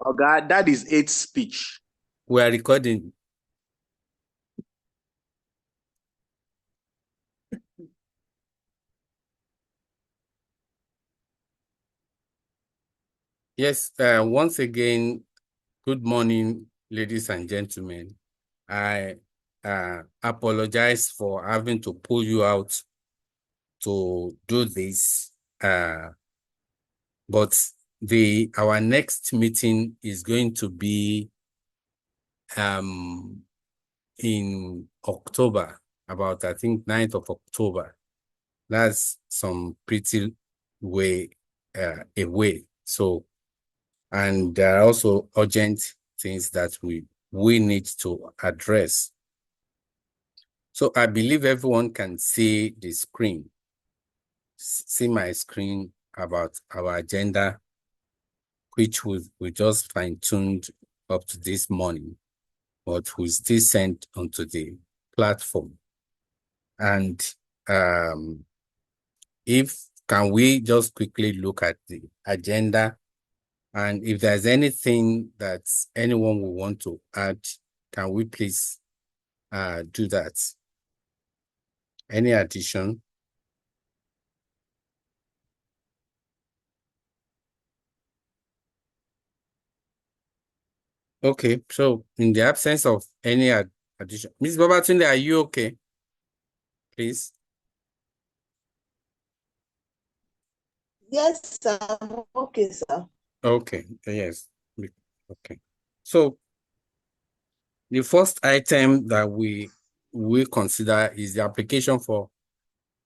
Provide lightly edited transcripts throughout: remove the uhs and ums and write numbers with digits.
Oh God, that is hate speech. We are recording. Yes, once again, good morning, ladies and gentlemen. I apologize for having to pull you out to do this, but our next meeting is going to be in October, about I think 9th of October. That's some pretty way away. So, and there are also urgent things that we need to address. So I believe everyone can see the screen, see my screen about our agenda, which we just fine-tuned up to this morning, but we still sent onto the platform. And can we just quickly look at the agenda, and if there's anything that anyone will want to add, can we please do that? Any addition? Okay, so in the absence of any addition, Ms. Babatunde, are you okay? Please. Yes, sir. I'm okay, sir. Okay, yes. Okay. So the first item that we consider is the application for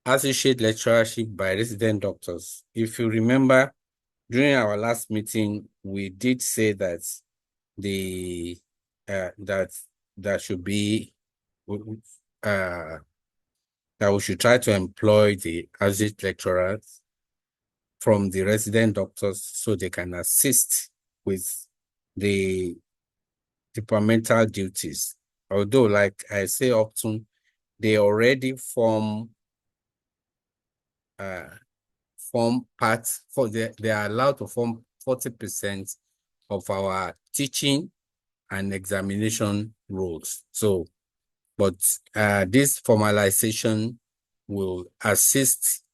associate lecturership by resident doctors. If you remember, during our last meeting, we did say that that should be that we should try to employ the associate lecturers from the resident doctors so they can assist with the departmental duties. Although, like I say often, they already form parts for they are allowed to form 40% of our teaching and examination roles. So, but this formalization will assist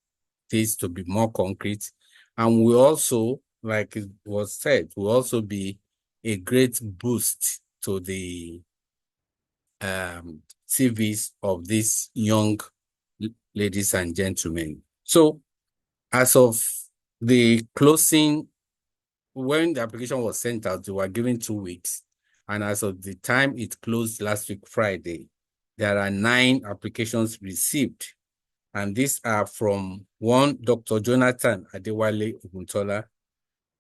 this to be more concrete, and we also, like it was said, will also be a great boost to the CVs of these young ladies and gentlemen. So, as of the closing, when the application was sent out, they were given 2 weeks. And as of the time it closed last week, Friday, there are 9 applications received. And these are from 1, Dr. Jonathan Adewale Oguntola,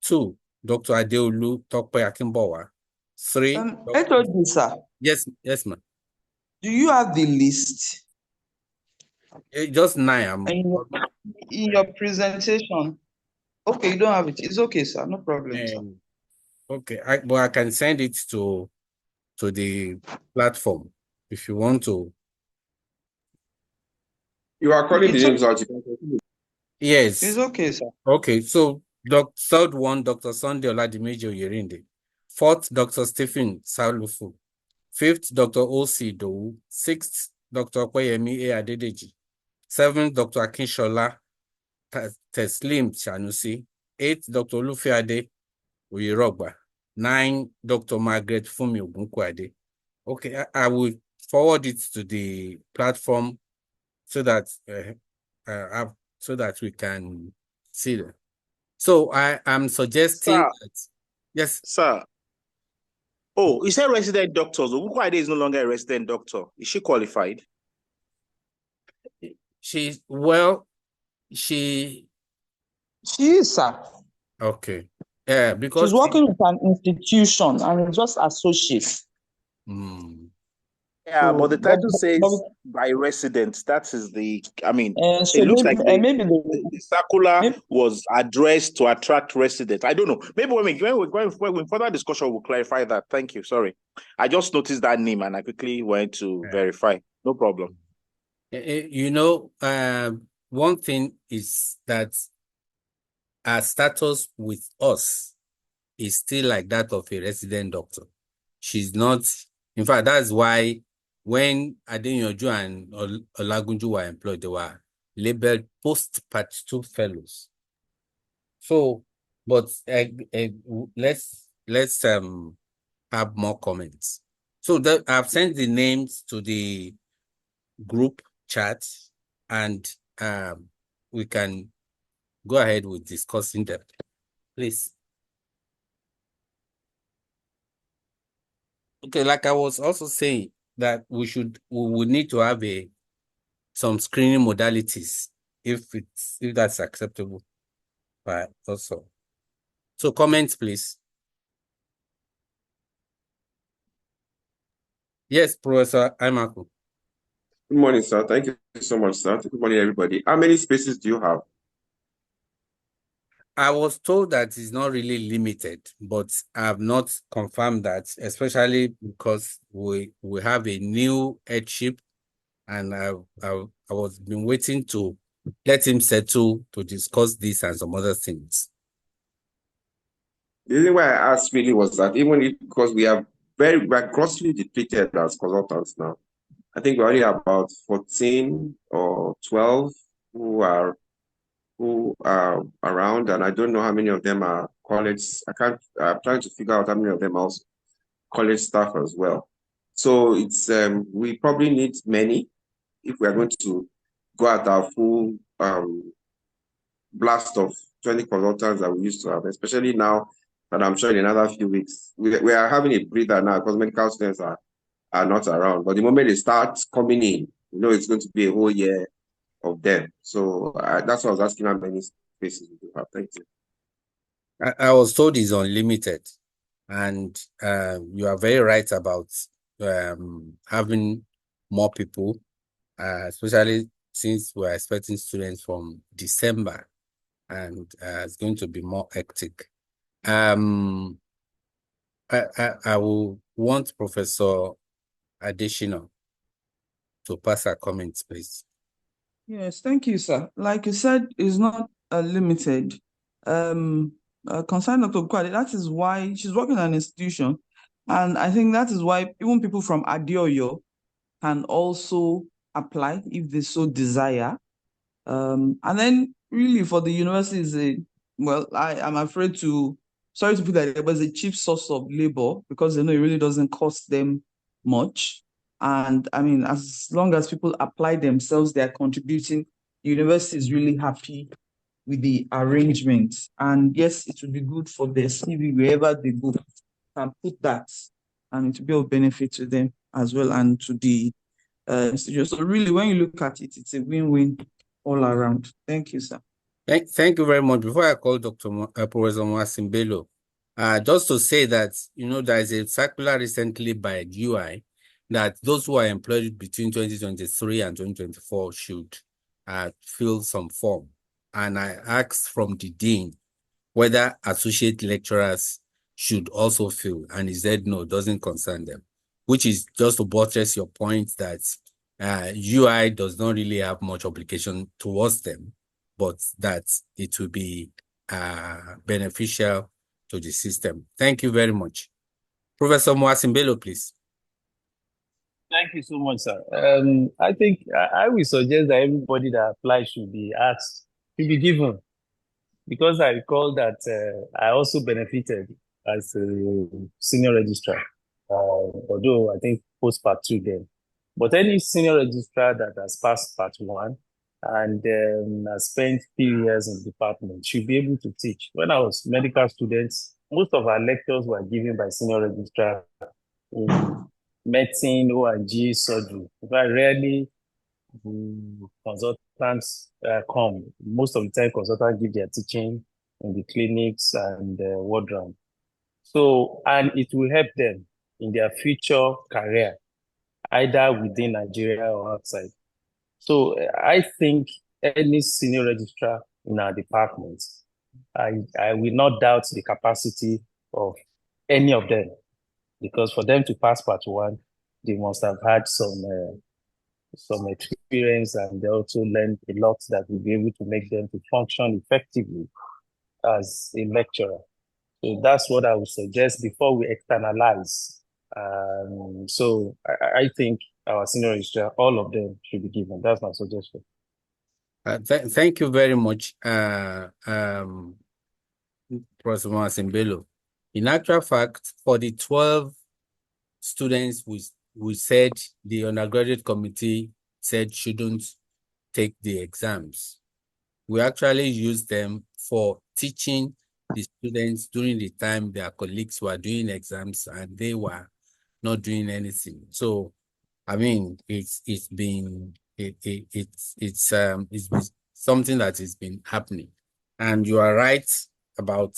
2, Dr. Adeolu Tope Akimbowa, 3. I told you, sir. Yes, ma'am. Do you have the list? Just 9. In your presentation. Okay, you don't have it. It's okay, sir. No problem, sir. Okay, but I can send it to the platform if you want to. You are calling the names out. Yes. It's okay, sir. Okay, so third one, Dr. Sunday Oladimeji Oyerinde. 4th, Dr. Stephen Salufu. 5th, Dr. O.C. Dowu. 6th, Dr. Okoyemi A. Adedeji. 7th, Dr. Akinshola Teslim Shanusi. 8th, Dr. Olufiade Oyerogba. 9, Dr. Margaret Fumi Ogunkwade. Okay, I will forward it to the platform so that we can see them. So I am suggesting that, yes, sir. Oh, you said resident doctors. Ogunkwade is no longer a resident doctor. Is she qualified? She is, sir. Okay. Yeah, because she's working with an institution and just associate. Yeah, but the title says by residents. That is the, I mean, so it looks maybe, like maybe the circular was addressed to attract residents. I don't know. Maybe when we further discussion, we'll clarify that. Thank you. Sorry. I just noticed that name and I quickly went to verify. No problem. You know, one thing is that our status with us is still like that of a resident doctor. She's not, in fact, that's why when Adeyanju and Olagunju were employed, they were labeled post-Part 2 fellows. So, but let's have more comments. So I've sent the names to the group chat, and we can go ahead with discussing them. Please. Okay, like I was also saying that we would need to have some screening modalities if that's acceptable. But also, so comments, please. Yes, Professor Imaku. Good morning, sir. Thank you so much, sir. Good morning, everybody. How many spaces do you have? I was told that it's not really limited, but I have not confirmed that, especially because we have a new headship, and I was been waiting to let him settle to discuss this and some other things. The reason why I asked really was that because we're grossly depleted as consultants now. I think we're only about 14 or 12 who are around, and I don't know how many of them are college. I'm trying to figure out how many of them are also college staff as well. So it's we probably need many if we are going to go at our full blast of 20 consultants that we used to have, especially now that I'm sure in another few weeks we are having a breather now because medical students are not around. But the moment they start coming in, it's going to be a whole year of them. So that's why I was asking how many spaces we do have. Thank you. I was told it's unlimited, and you are very right about having more people, especially since we're expecting students from December, and it's going to be more hectic. I will want Professor Adeshina to pass her comments, please. Yes, thank you, sir. Like you said, it's not limited. Concerned Dr. Kwade, that is why she's working in an institution, and I think that is why even people from Adeoyo can also apply if they so desire. And then really for the university I am afraid sorry to put that, it was a cheap source of labor because they know it really doesn't cost them much. And I mean, as long as people apply themselves, they're contributing, the university is really happy with the arrangement. And yes, it would be good for their CV wherever they go, and put that, and it will be of benefit to them as well and to the institution. So really, when you look at it, it's a win-win all around. Thank you, sir. Thank you very much. Before I call Professor Mwasimbelo, just to say that, there is a circular recently by UI that those who are employed between 2023 and 2024 should fill some form. And I asked from the dean whether associate lecturers should also fill, and he said no, doesn't concern them, which is just to buttress your point that UI does not really have much obligation towards them, but that it will be beneficial to the system. Thank you very much. Professor Mwasimbelo, please. Thank you so much, sir. I think I will suggest that everybody that applies should be asked, to be given, because I recall that I also benefited as a senior registrar, although I think post Part 2 then. But any senior registrar that has passed Part 1 and has spent 3 years in the department should be able to teach. When I was medical students, most of our lectures were given by senior registrar in medicine, O&G, surgery. But rarely consultants come. Most of the time, consultants give their teaching in the clinics and ward round. So, and it will help them in their future career, either within Nigeria or outside. So I think any senior registrar in our department, I will not doubt the capacity of any of them, because for them to pass Part 1, they must have had some experience, and they also learned a lot that will be able to make them to function effectively as a lecturer. So that's what I would suggest before we externalize. So I think our senior registrar, all of them should be given. That's my suggestion. Thank you very much, Professor Masimbelo. In actual fact, for the 12 students we said the undergraduate committee said shouldn't take the exams, we actually used them for teaching the students during the time their colleagues were doing exams and they were not doing anything. So, I mean, it's been something that has been happening. And you are right about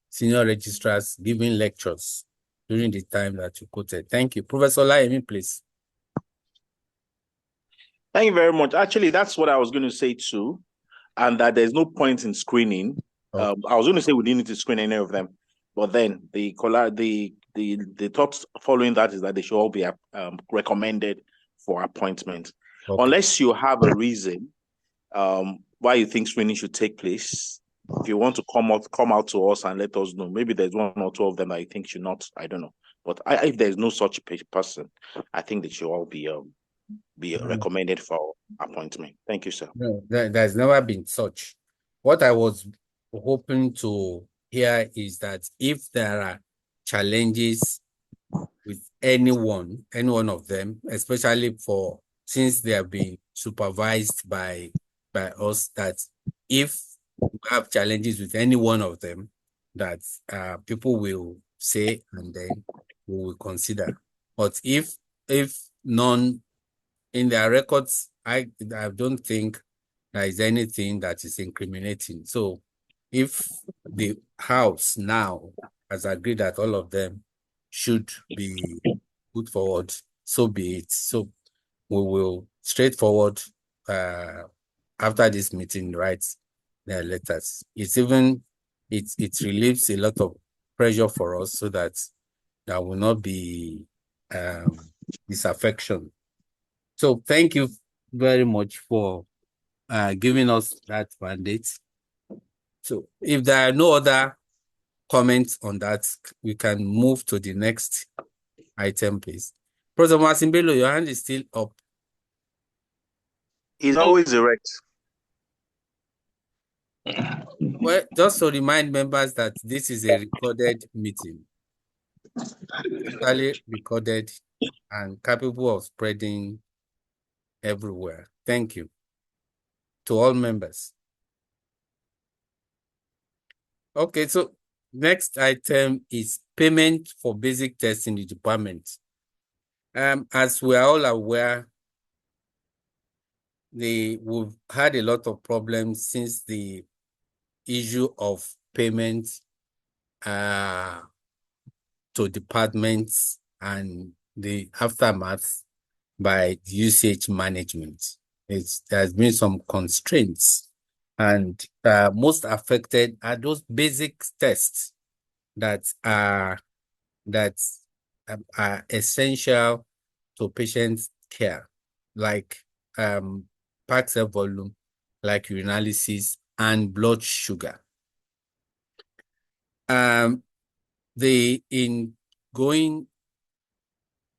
senior registrars giving lectures during the time that you quoted. Thank you. Professor Laimi, please. Thank you very much. Actually, that's what I was going to say too, and that there's no point in screening. I was going to say we didn't need to screen any of them, but then the thoughts following that is that they should all be recommended for appointment, unless you have a reason why you think screening should take place. If you want to come out to us and let us know. Maybe there's one or two of them that you think should not. I don't know, but if there's no such person, I think they should all be recommended for appointment. Thank you, sir. No, there's never been such. What I was hoping to hear is that if there are challenges with any one of them, especially since they have been supervised by us, that if we have challenges with any one of them, that people will say and then we will consider. But if none in their records, I don't think there is anything that is incriminating. So if the House now has agreed that all of them should be put forward, so be it. So we will straightforward after this meeting write their letters. It relieves a lot of pressure for us so that there will not be disaffection. So thank you very much for giving us that mandate. So if there are no other comments on that, we can move to the next item, please. Professor Masimbelo, your hand is still up. It's always erect. Well, just to remind members that this is a recorded meeting, totally recorded and capable of spreading everywhere. Thank you to all members. Okay, so next item is payment for basic tests in the department. As we are all aware, we've had a lot of problems since the issue of payment to departments and the aftermath by UCH management. There's been some constraints, and most affected are those basic tests that are essential to patient care, like pack cell volume, like urinalysis, and blood sugar. In going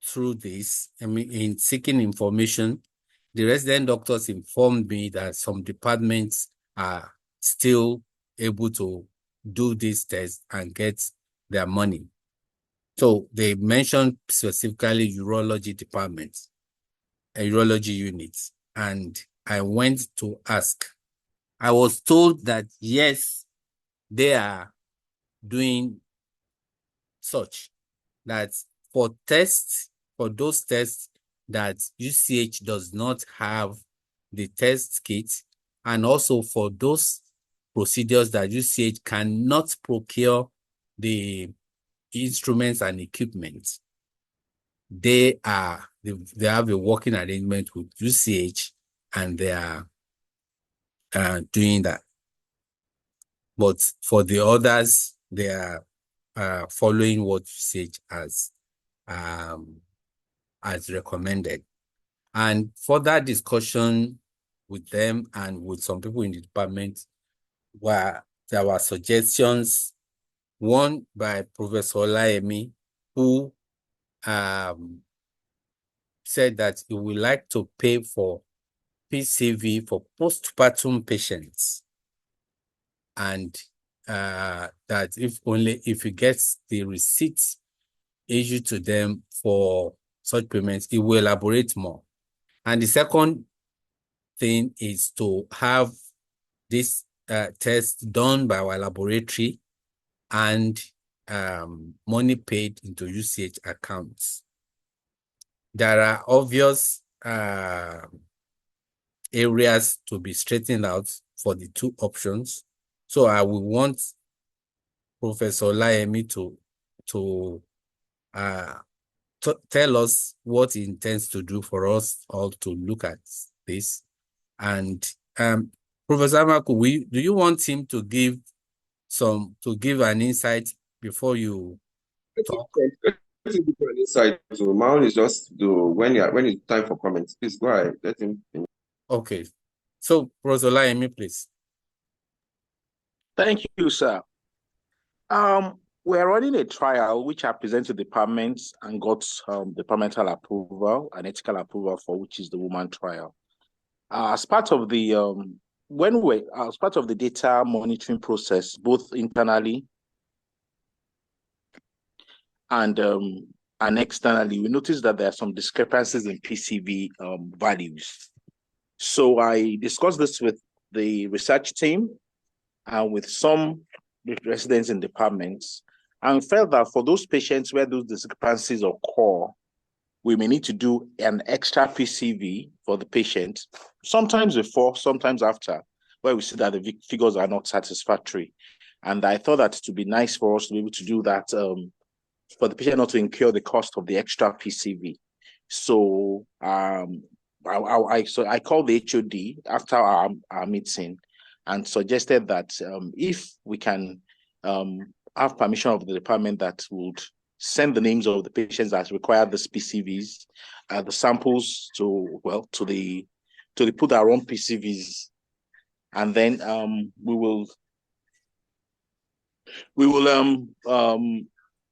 through this, in seeking information, the resident doctors informed me that some departments are still able to do this test and get their money. So they mentioned specifically urology departments, urology units, and I went to ask. I was told that yes, they are doing such, that for those tests that UCH does not have the test kit, and also for those procedures that UCH cannot procure the instruments and equipment, they have a working arrangement with UCH and they are doing that. But for the others, they are following what UCH has recommended. And further discussion with them and with some people in the department, where there were suggestions one by Professor Olayemi, who said that he would like to pay for PCV for postpartum patients, and that if he gets the receipts issued to them for such payments, he will elaborate more. And the second thing is to have this test done by our laboratory and money paid into UCH accounts. There are obvious areas to be straightened out for the two options. So I will want Professor Olayemi to tell us what he intends to do for us all to look at this. And Professor Amaku, do you want him to give an insight before you talk? Let him give an insight. So my own is just when it's time for comments. Please go ahead. Let him. Okay. So Professor Olayemi, please. Thank you, sir. We're running a trial which I presented to the department and got departmental approval and ethical approval for, which is the woman trial. As part of the as part of the data monitoring process, both internally and externally, we noticed that there are some discrepancies in PCV values. So I discussed this with the research team and with some residents in departments, and felt that for those patients where those discrepancies occur, we may need to do an extra PCV for the patient, sometimes before, sometimes after, where we see that the figures are not satisfactory. And I thought that it would be nice for us to be able to do that for the patient not to incur the cost of the extra PCV. So I called the HOD after our meeting and suggested that if we can have permission of the department that would send the names of the patients that require the PCVs, the samples to put our own PCVs, and then we will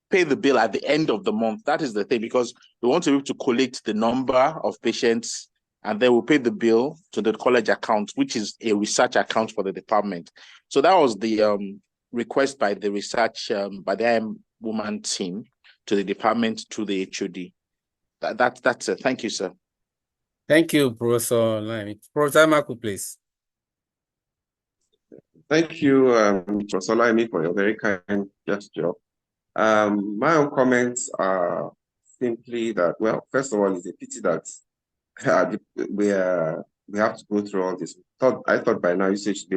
pay the bill at the end of the month. That is the thing, because we want to be able to collect the number of patients, and then we'll pay the bill to the college account, which is a research account for the department. So that was the request by the research, by the woman team to the department through the HOD. That's it. Thank you, sir. Thank you, Professor Olayemi. Professor Amaku, please. Thank you, Professor Olayemi, for your very kind gesture. My own comments are simply that, well, first of all, it's a pity that we have to go through all this. I thought by now UCH should be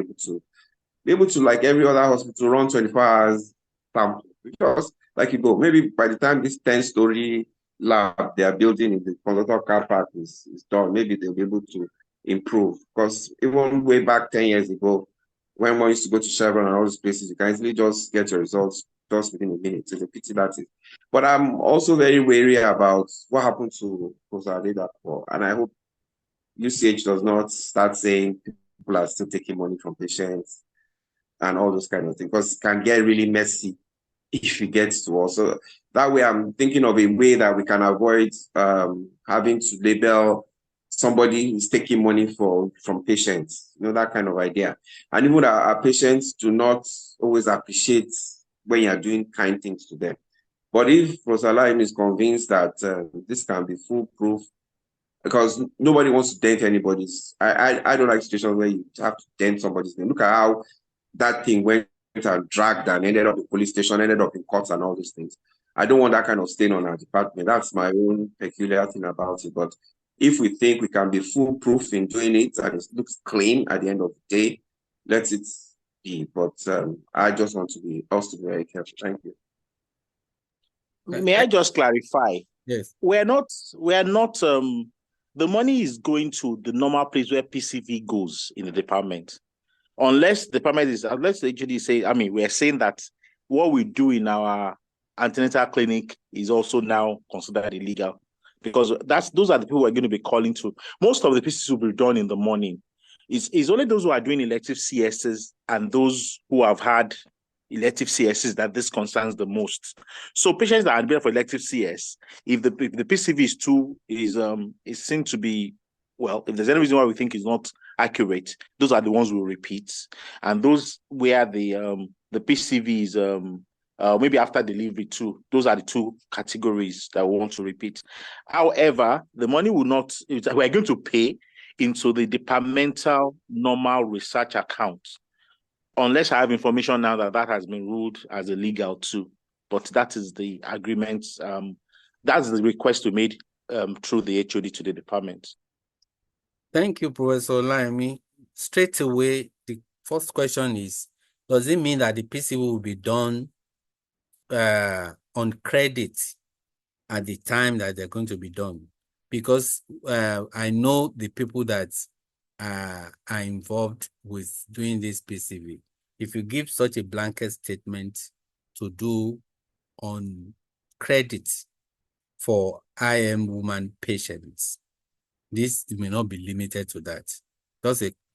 able to, like every other hospital, run 24 hours sample. Because, like you go, maybe by the time this 10-story lab they are building in the consultant car park is done, maybe they'll be able to improve. Because even way back 10 years ago, when one used to go to Chevron and all these places, you can easily just get your results just within a minute. It's a pity that is. But I'm also very wary about what happened to Professor Adedapo, and I hope UCH does not start saying people are still taking money from patients and all those kind of things, because it can get really messy if it gets to us. So that way, I'm thinking of a way that we can avoid having to label somebody who's taking money from patients, that kind of idea. And even our patients do not always appreciate when you're doing kind things to them. But if Professor Olayemi is convinced that this can be foolproof, because nobody wants to dent anybody's. I don't like situations where you have to dent somebody's name. Look at how that thing went and dragged and ended up in the police station, ended up in courts and all these things. I don't want that kind of stain on our department. That's my own peculiar thing about it. But if we think we can be foolproof in doing it and it looks clean at the end of the day, let it be. But I just want us to be very careful. Thank you. May I just clarify? Yes. We're not the money is going to the normal place where PCV goes in the department. Unless the HOD say, we're saying that what we do in our antenatal clinic is also now considered illegal, because those are the people we're going to be calling to. Most of the PCVs will be done in the morning. It's only those who are doing elective CSs and those who have had elective CSs that this concerns the most. So patients that are admitted for elective CS, if the PCV is seen to be, well, if there's any reason why we think it's not accurate, those are the ones we'll repeat. And those where the PCV is maybe after delivery too, those are the two categories that we want to repeat. However, the money will not, we're going to pay into the departmental normal research account, unless I have information now that has been ruled as illegal too. But that is the agreement. That's the request we made through the HOD to the department. Thank you, Professor Olaimi. Straight away, the first question is, does it mean that the PCV will be done on credit at the time that they're going to be done? Because I know the people that are involved with doing this PCV. If you give such a blanket statement to do on credit for IM woman patients, this may not be limited to that.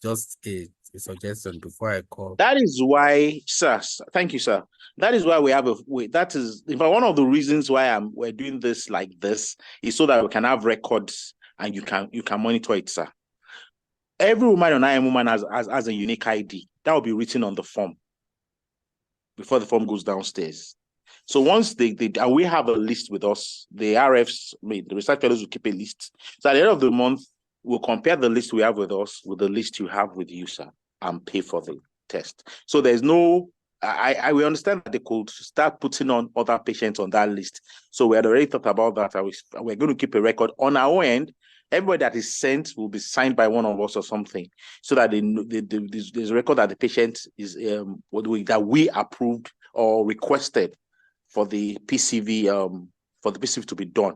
Just a suggestion before I call. That is why, sir. Thank you, sir. That is why we have that is, in fact, one of the reasons why we're doing this like this is so that we can have records and you can monitor it, sir. Every woman on IM woman has a unique ID that will be written on the form before the form goes downstairs. So once and we have a list with us, the RFs, the research fellows will keep a list. So at the end of the month, we'll compare the list we have with us with the list you have with you, sir, and pay for the test. So there's no, we understand that they could start putting on other patients on that list. So we had already thought about that. We're going to keep a record on our end. Everybody that is sent will be signed by one of us or something, so that there's a record that the patient is that we approved or requested for the PCV to be done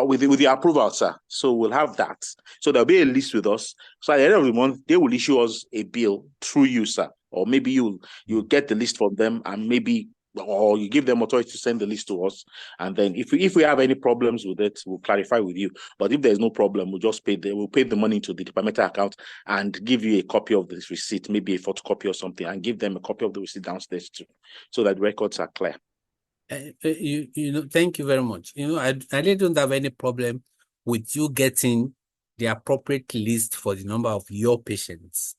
with the approval, sir. So we'll have that. So there'll be a list with us. So at the end of the month, they will issue us a bill through you, sir, or maybe you'll get the list from them, and maybe, or you give them authority to send the list to us. And then if we have any problems with it, we'll clarify with you. But if there's no problem, we'll just pay the money to the departmental account and give you a copy of this receipt, maybe a photocopy or something, and give them a copy of the receipt downstairs too, so that records are clear. Thank you very much. I really don't have any problem with you getting the appropriate list for the number of your patients.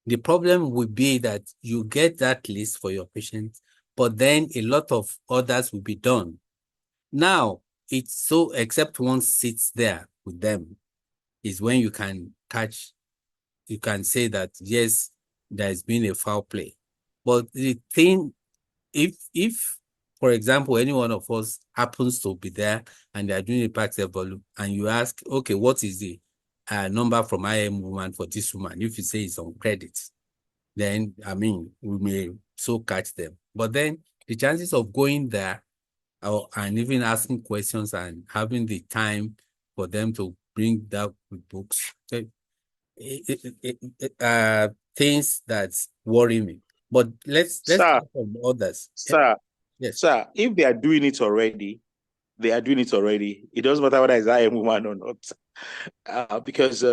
The problem would be that you get that list for your patients, but then a lot of others will be done. Now, it's so, except one sits there with them, is when you can say that, yes, there's been a foul play. But the thing, if for example, any one of us happens to be there and they are doing a practice volume, and you ask, okay, what is the number from IM woman for this woman? If you say it's on credit, then, we may so catch them. But then the chances of going there and even asking questions and having the time for them to bring that with books, things that worry me. But let's talk from others. Sir, yes, sir, if they are doing it already, they are doing it already. It doesn't matter whether it's IM woman or not, because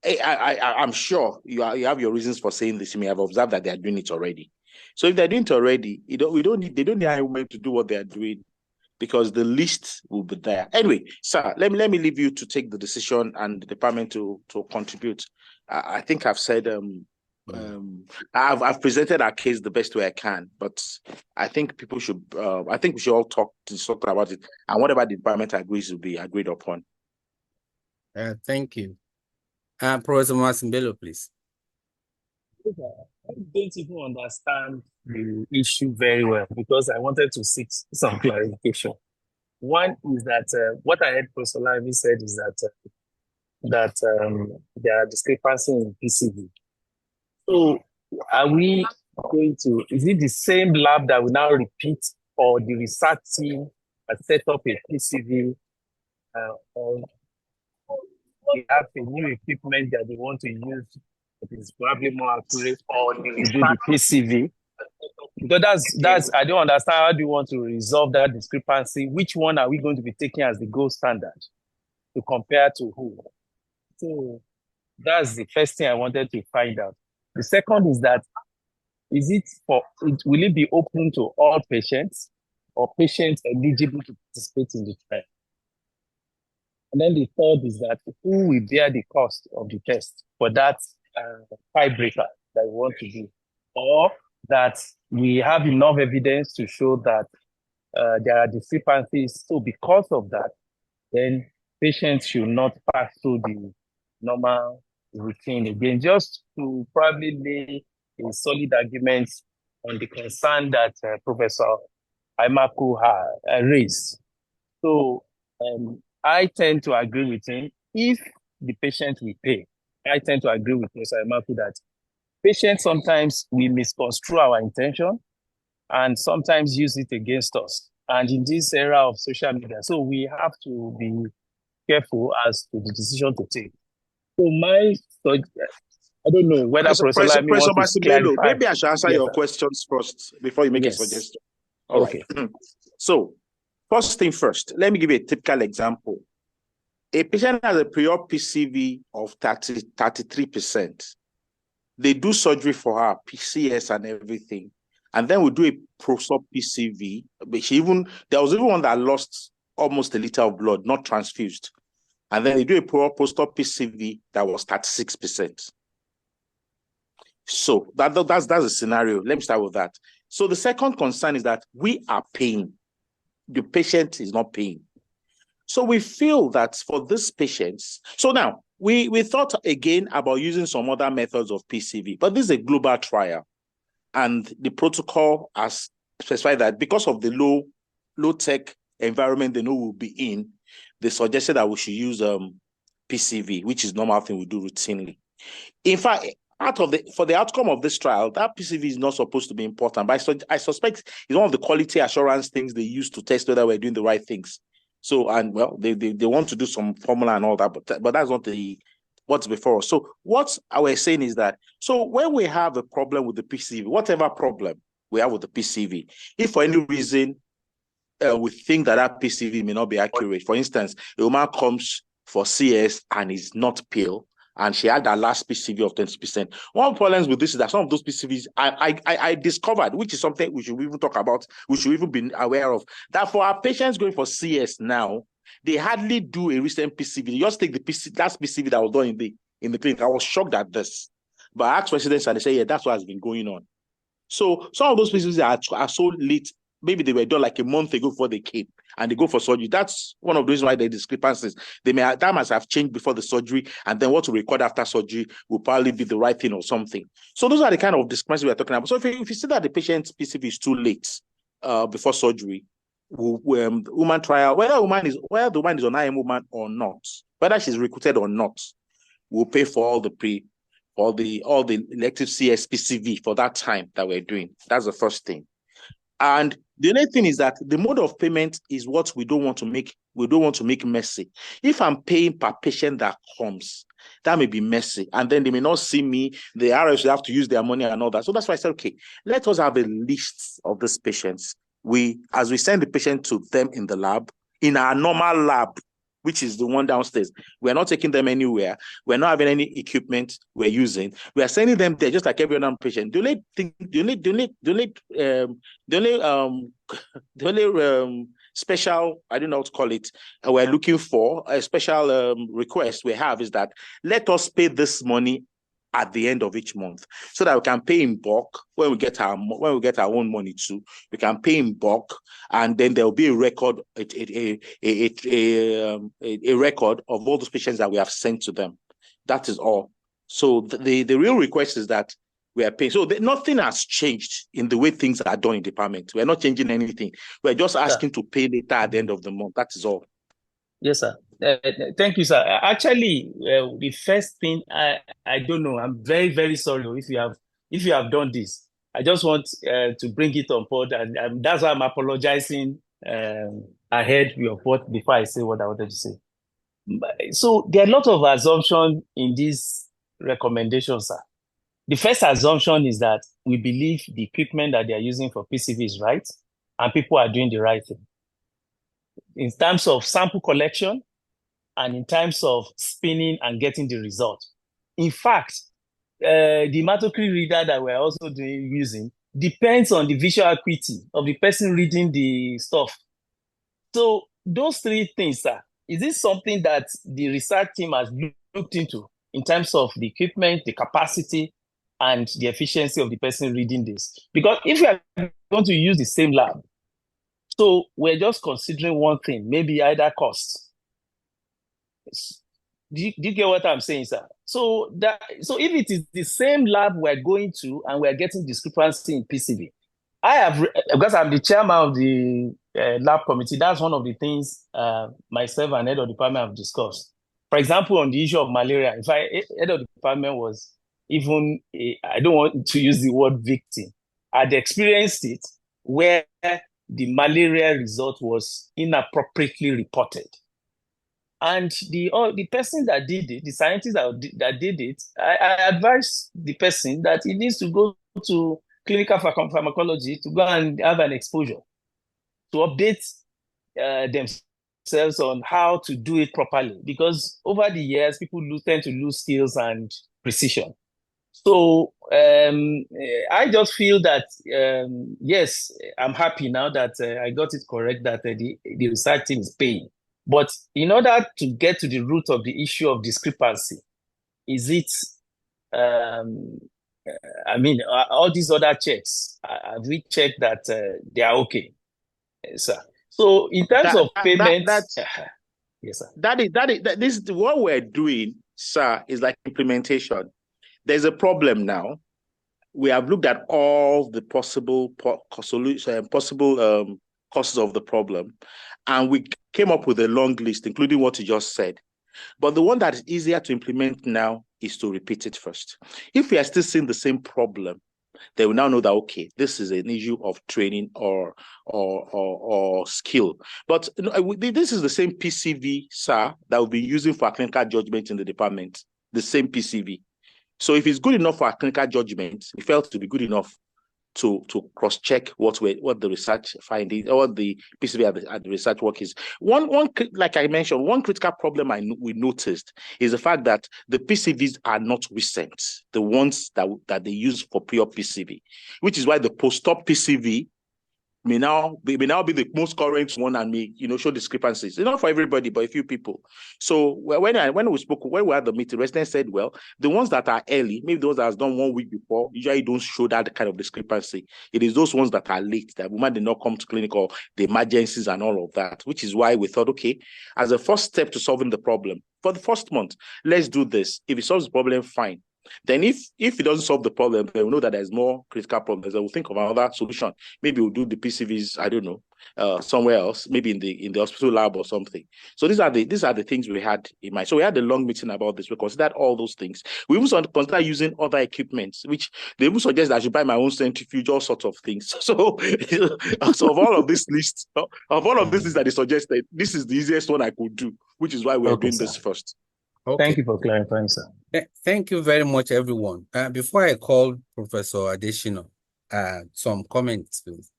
I'm sure you have your reasons for saying this. You may have observed that they are doing it already. So if they're doing it already, they don't need IM women to do what they are doing, because the list will be there. Anyway, sir, let me leave you to take the decision and the department to contribute. I think I've said I've presented our case the best way I can, but I think people should. I think we should all talk about it, and whatever the department agrees will be agreed upon. Thank you, Professor Masimbelo, please. I don't even understand the issue very well, because I wanted to seek some clarification. One is that what I heard Professor Olaimi said is that there are discrepancies in PCV. So are we going to, is it the same lab that will now repeat, or the research team has set up a PCV, or they have a new equipment that they want to use that is probably more accurate, or they do the PCV? Because that's I don't understand, how do you want to resolve that discrepancy? Which one are we going to be taking as the gold standard to compare to who? So that's the first thing I wanted to find out. The second is that will it be open to all patients or patients eligible to participate in the trial? And then the third is that who will bear the cost of the test for that tiebreaker that we want to do, or that we have enough evidence to show that there are discrepancies. So because of that, then patients should not pass through the normal routine again, just to probably lay a solid argument on the concern that Professor Aimaku raised. So I tend to agree with him. If the patient will pay, I tend to agree with Professor Aimaku that patients sometimes we misconstrue our intention and sometimes use it against us. And in this era of social media, so we have to be careful as to the decision to take. So I don't know whether Professor Lami wants to clarify. Maybe I should answer your questions first before you make a suggestion. All right. So, first thing first, let me give you a typical example. A patient has a pre-op PCV of 33%. They do surgery for her, PCS and everything. And then we do a post-op PCV. There was even one that lost almost a liter of blood, not transfused. And then they do a post-op PCV that was 36%. So that's a scenario. Let me start with that. So the second concern is that we are paying. The patient is not paying. So we feel that for these patients, so now we thought again about using some other methods of PCV, but this is a global trial. And the protocol has specified that because of the low-tech environment they know we'll be in, they suggested that we should use PCV, which is normal thing we do routinely. In fact, for the outcome of this trial, that PCV is not supposed to be important, but I suspect it's one of the quality assurance things they use to test whether we're doing the right things. So, and well, they want to do some formula and all that, but that's not what's before us. So what I was saying is that, so when we have a problem with the PCV, whatever problem we have with the PCV, if for any reason we think that PCV may not be accurate, for instance, a woman comes for CS and is not pale, and she had her last PCV of 20%. One of the problems with this is that some of those PCVs I discovered, which is something we should even talk about, we should even be aware of, that for our patients going for CS now, they hardly do a recent PCV. They just take the last PCV that was done in the clinic. I was shocked at this. But I asked residents and they say, yeah, that's what has been going on. So some of those PCVs are so late. Maybe they were done like a month ago before they came and they go for surgery. That's one of the reasons why there are discrepancies. That must have changed before the surgery, and then what to record after surgery will probably be the right thing or something. So those are the kind of discrepancies we are talking about. So if you see that the patient's PCV is too late before surgery, woman trial, whether the woman is on IM woman or not, whether she's recruited or not, we'll pay for all the elective CS PCV for that time that we're doing. That's the first thing. And the only thing is that the mode of payment is what we don't want to make. We don't want to make messy. If I'm paying per patient that comes, that may be messy. And then they may not see me. The RFs have to use their money and all that. So that's why I said, okay, let us have a list of these patients. As we send the patient to them in the lab, in our normal lab, which is the one downstairs, we're not taking them anywhere. We're not having any equipment we're using. We are sending them there just like every other patient. The only special, I don't know what to call it, we're looking for, a special request we have is that let us pay this money at the end of each month, so that we can pay in bulk when we get our own money too. We can pay in bulk, and then there will be a record, a record of all those patients that we have sent to them. That is all. So the real request is that we are paying. So nothing has changed in the way things are done in the department. We're not changing anything. We're just asking to pay later at the end of the month. That is all. Yes, sir. Thank you, sir. Actually, the first thing, I don't know. I'm very, very sorry if you have done this. I just want to bring it on board, and that's why I'm apologizing ahead before I say what I wanted to say. So there are a lot of assumptions in these recommendations, sir. The first assumption is that we believe the equipment that they are using for PCV is right, and people are doing the right thing. In terms of sample collection, and in terms of spinning and getting the result. In fact, the hematocrit reader that we're also using depends on the visual acuity of the person reading the stuff. So those three things, sir, is this something that the research team has looked into in terms of the equipment, the capacity, and the efficiency of the person reading this? Because if we are going to use the same lab, so we're just considering one thing, maybe either cost. Do you get what I'm saying, sir? So if it is the same lab we're going to and we're getting discrepancy in PCV, because I'm the chairman of the lab committee, that's one of the things myself and head of department have discussed. For example, on the issue of malaria, if head of department was even, I don't want to use the word victim, I'd experienced it where the malaria result was inappropriately reported. And the person that did it, the scientist that did it, I advised the person that he needs to go to clinical pharmacology to go and have an exposure, to update themselves on how to do it properly. Because over the years, people tend to lose skills and precision. So I just feel that, yes, I'm happy now that I got it correct that the research team is paying. But in order to get to the root of the issue of discrepancy, is it, all these other checks, have we checked that they are okay, sir? So in terms of payments, yes, sir. This what we're doing, sir, is like implementation. There's a problem now. We have looked at all the possible solutions, causes of the problem, and we came up with a long list, including what you just said. But the one that is easier to implement now is to repeat it first. If we are still seeing the same problem, they will now know that, okay, this is an issue of training or skill. But this is the same PCV, sir, that we'll be using for our clinical judgment in the department, the same PCV. So if it's good enough for our clinical judgment, we felt to be good enough to cross-check what the research finding or the PCV at the research work is. One like I mentioned, one critical problem we noticed is the fact that the PCVs are not recent, the ones that they use for pure PCV, which is why the post-op PCV may now be the most current one and may show discrepancies. It's not for everybody, but a few people. So when we had the meeting, residents said, well, the ones that are early, maybe those that has done 1 week before, usually don't show that kind of discrepancy. It is those ones that are late, that women did not come to clinic or the emergencies and all of that, which is why we thought, okay, as a first step to solving the problem, for the first month, let's do this. If it solves the problem, fine. Then if it doesn't solve the problem, then we know that there's more critical problems. Then we'll think of another solution. Maybe we'll do the PCVs, I don't know, somewhere else, maybe in the hospital lab or something. So these are the things we had in mind. So we had a long meeting about this. We considered all those things. We also considered using other equipment, which they even suggest that I should buy my own centrifuge, all sorts of things. So of all of this list, of all of this list that they suggested, this is the easiest one I could do, which is why we're doing this first. Okay. Thank you for clarifying, sir. Thank you very much, everyone. Before I call Professor Adesina, some comments, please.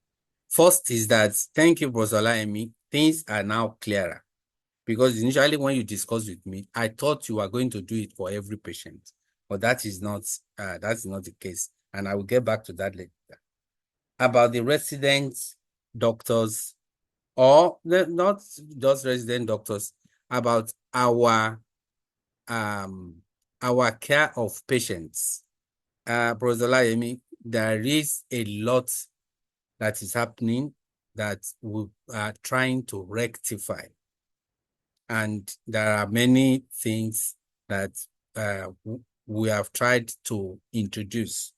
First is that, thank you, Professor Olayemi. Things are now clearer. Because initially when you discussed with me, I thought you were going to do it for every patient. But that is not the case. And I will get back to that later. About the residents, doctors, or not just resident doctors, about our care of patients. Professor Olayemi, there is a lot that is happening that we are trying to rectify. And there are many things that we have tried to introduce.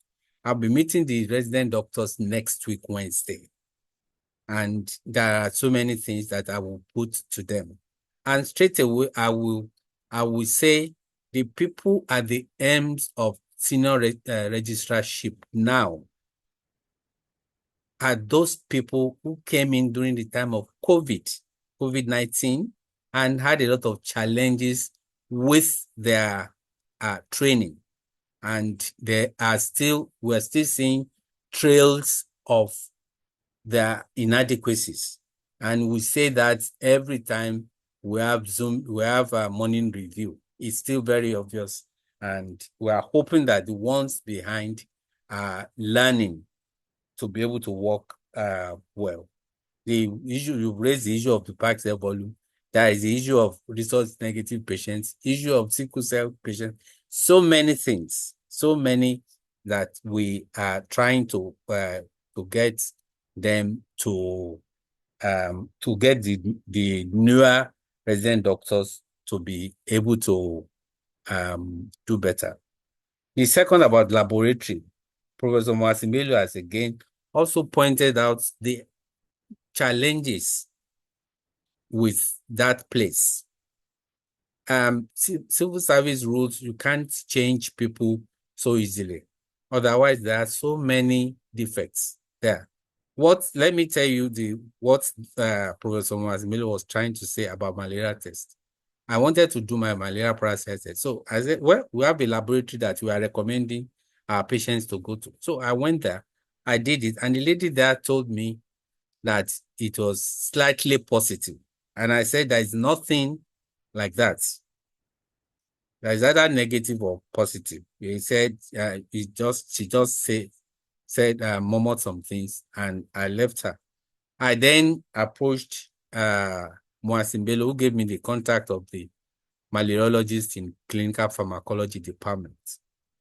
I'll be meeting the resident doctors next week, Wednesday. And there are so many things that I will put to them. And straight away, I will say the people at the ends of senior registrarship now are those people who came in during the time of COVID-19, and had a lot of challenges with their training. And we're still seeing trails of their inadequacies. And we say that every time we have a morning review. It's still very obvious And we are hoping that the ones behind are learning to be able to work well. The issue, you've raised the issue of the packed cell volume. There is the issue of resource negative patients, issue of sickle cell patients, so many things, so many that we are trying to get them to get the newer resident doctors to be able to do better. The second about laboratory, Professor Mwasimelu has again also pointed out the challenges with that place. Civil service rules, you can't change people so easily. Otherwise, there are so many defects there. Let me tell you what Professor Mwasimelu was trying to say about malaria test. I wanted to do my malaria process. So I said, well, we have a laboratory that we are recommending our patients to go to. So I went there, I did it, and the lady there told me that it was slightly positive. And I said, there is nothing like that. There is either negative or positive. He said, she just said murmured some things, and I left her. I then approached Mwasimelu, who gave me the contact of the malariologist in clinical pharmacology department.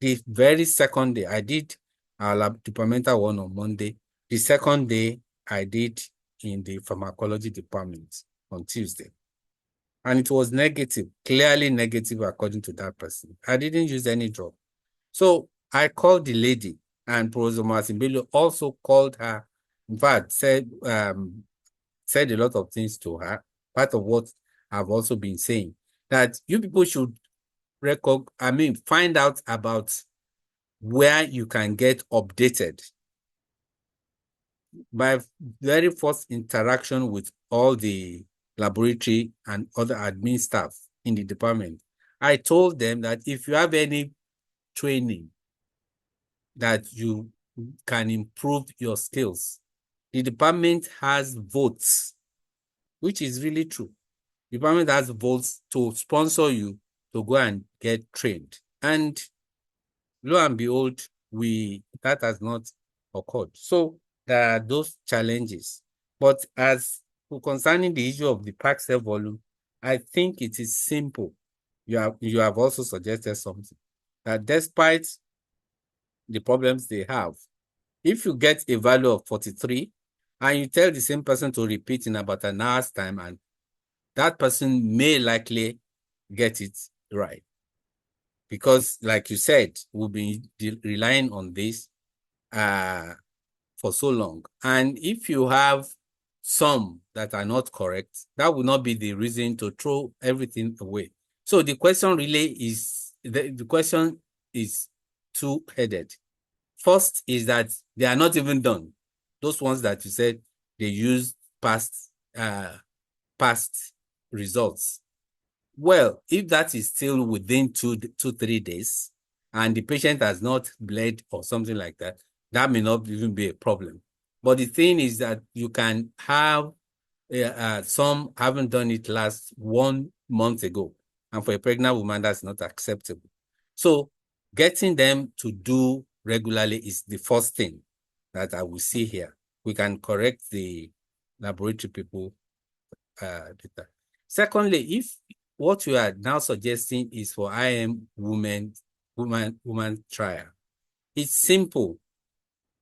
The very second day, I did our lab departmental one on Monday. The second day, I did in the pharmacology department on Tuesday. And it was negative, clearly negative according to that person. I didn't use any drug. So I called the lady, and Professor Mwasimelu also called her. In fact, said a lot of things to her. Part of what I've also been saying, that you people should find out about where you can get updated. My very first interaction with all the laboratory and other admin staff in the department, I told them that if you have any training that you can improve your skills, the department has votes, which is really true. The department has votes to sponsor you to go and get trained. And lo and behold, that has not occurred. So there are those challenges. But as concerning the issue of the packed cell volume, I think it is simple. You have also suggested something, that despite the problems they have, if you get a value of 43 and you tell the same person to repeat in about an hour's time, and that person may likely get it right. Because like you said, we've been relying on this for so long. And if you have some that are not correct, that will not be the reason to throw everything away. So the question really is, the question is two-headed. First is that they are not even done. Those ones that you said they use past results. Well, if that is still within 3 days and the patient has not bled or something like that, that may not even be a problem. But the thing is that you can have some haven't done it last 1 month ago. And for a pregnant woman, that's not acceptable. So getting them to do regularly is the first thing that I will see here. We can correct the laboratory people data. Secondly, if what you are now suggesting is for IM woman trial, it's simple.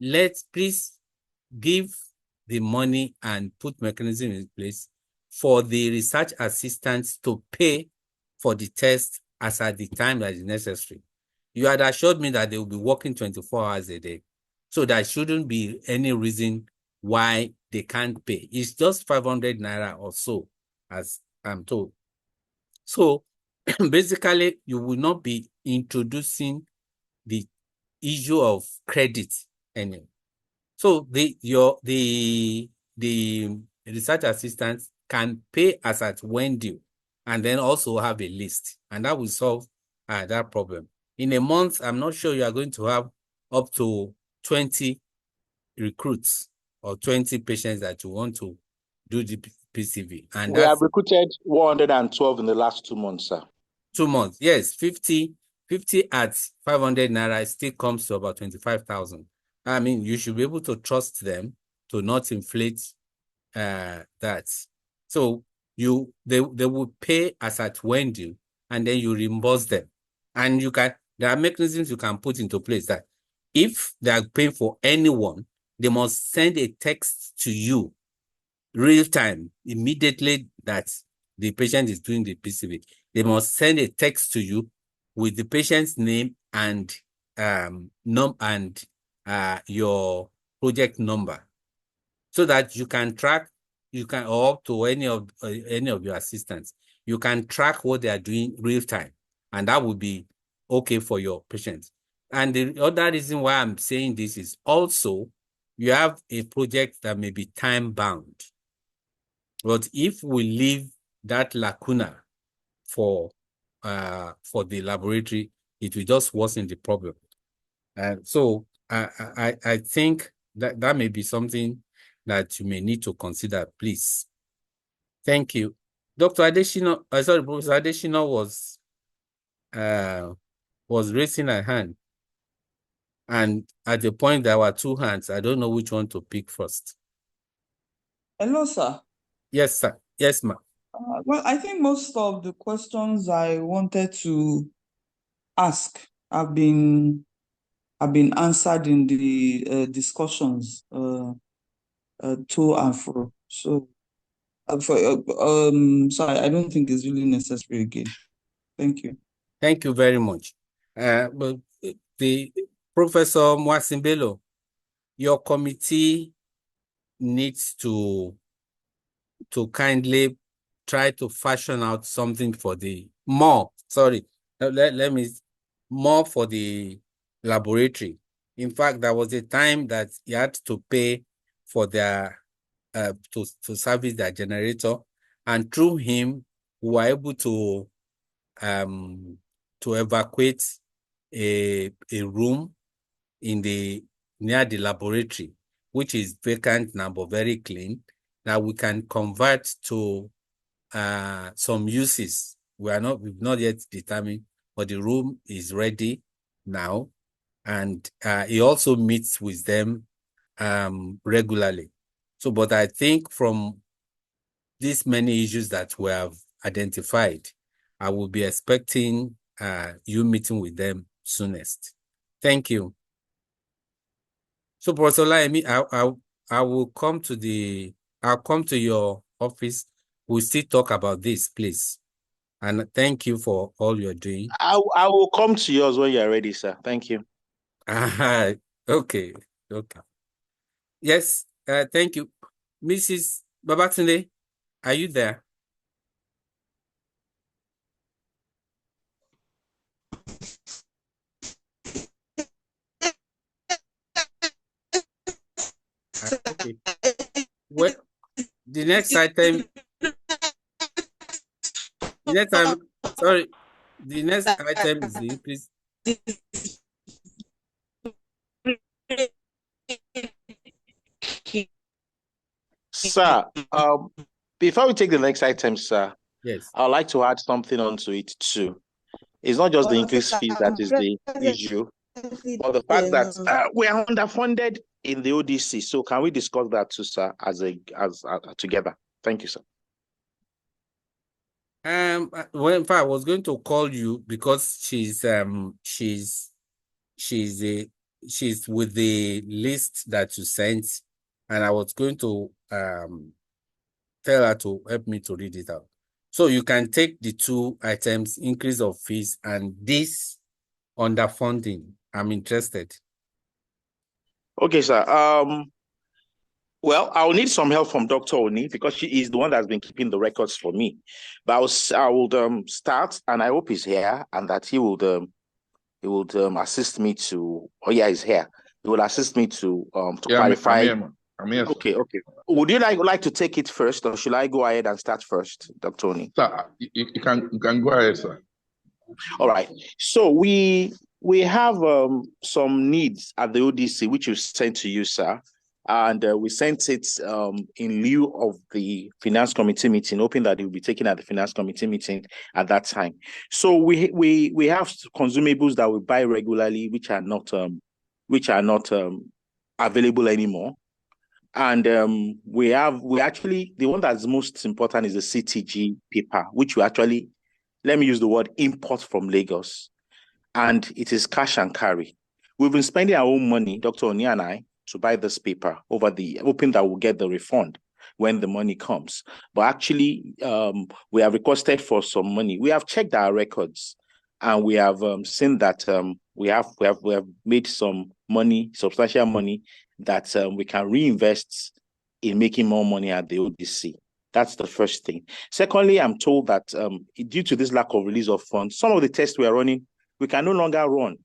Let's please give the money and put mechanism in place for the research assistants to pay for the test as at the time that is necessary. You had assured me that they will be working 24 hours a day. So there shouldn't be any reason why they can't pay. It's just 500 naira or so, as I'm told. So basically, you will not be introducing the issue of credit anymore. So the research assistants can pay as at when due, and then also have a list, and that will solve that problem. In a month, I'm not sure you are going to have up to 20 recruits or 20 patients that you want to do the PCV. And we have recruited 112 in the last 2 months, sir. 2 months, yes, 50 50 at 500 naira still comes to about 25,000. I mean, you should be able to trust them to not inflate that. So they will pay as at when due, and then you reimburse them. And there are mechanisms you can put into place that if they are paying for anyone, they must send a text to you real time immediately that the patient is doing the PCV. They must send a text to you with the patient's name and your project number, so that you can track, or up to any of your assistants, you can track what they are doing real time, and that would be okay for your patients. And the other reason why I'm saying this is also you have a project that may be time bound. But if we leave that lacuna for the laboratory, it will just worsen the problem. And so I think that may be something that you may need to consider, please. Thank you. Dr. Adeshina, Professor Adeshina was raising her hand. And at the point there were two hands. I don't know which one to pick first. Hello, sir. Yes, sir. Yes, ma'am. Well, I think most of the questions I wanted to ask have been answered in the discussions to and fro. So, sorry, I don't think it's really necessary again. Thank you. Thank you very much. But the Professor Mwasimbelo, your committee needs to kindly try to fashion out something for more for the laboratory. In fact, there was a time that you had to pay for their to service their generator, and through him we were able to evacuate a room near the laboratory, which is vacant now but very clean, that we can convert to some uses. We've not yet determined, but the room is ready now, and he also meets with them regularly. So, but I think from these many issues that we have identified, I will be expecting you meeting with them soonest. Thank you. So, Professor Laimi, I'll come to your office. We'll still talk about this, please. And thank you for all you're doing. I will come to yours when you're ready, sir. Thank you. Okay. Yes, thank you. Mrs. Babatunde, are you there? Okay. Well, the next item, the next item is the increase. Sir, before we take the next item, sir, yes, I'd like to add something onto it too. It's not just the increased fees that is the issue, but the fact that we are underfunded in the ODC. So can we discuss that too, sir, as together? Thank you, sir. Well, in fact, I was going to call you because she's with the list that you sent, and I was going to tell her to help me to read it out. So you can take the two items, increase of fees and this underfunding. I'm interested. Okay, sir. Well, I'll need some help from Dr. Oni because she is the one that's been keeping the records for me. But I will start, and I hope he's here and that he would assist me to. Oh yeah, he's here. He will assist me to clarify. I'm here. Okay. Would you like to take it first, or should I go ahead and start first, Dr. Oni? Sir, you can go ahead, sir. All right. So we have some needs at the ODC which you sent to you, sir. and we sent it in lieu of the finance committee meeting, hoping that it will be taken at the finance committee meeting at that time. So we have consumables that we buy regularly, which are not available anymore. And we actually, the one that's most important is the CTG paper, which we actually, let me use the word, import from Lagos. And it is cash and carry. We've been spending our own money, Dr. Oni and I, to buy this paper hoping that we'll get the refund when the money comes. But actually, we have requested for some money. We have checked our records, and we have seen that we have made some money, substantial money, that we can reinvest in making more money at the ODC. That's the first thing. Secondly, I'm told that due to this lack of release of funds, some of the tests we are running, we can no longer run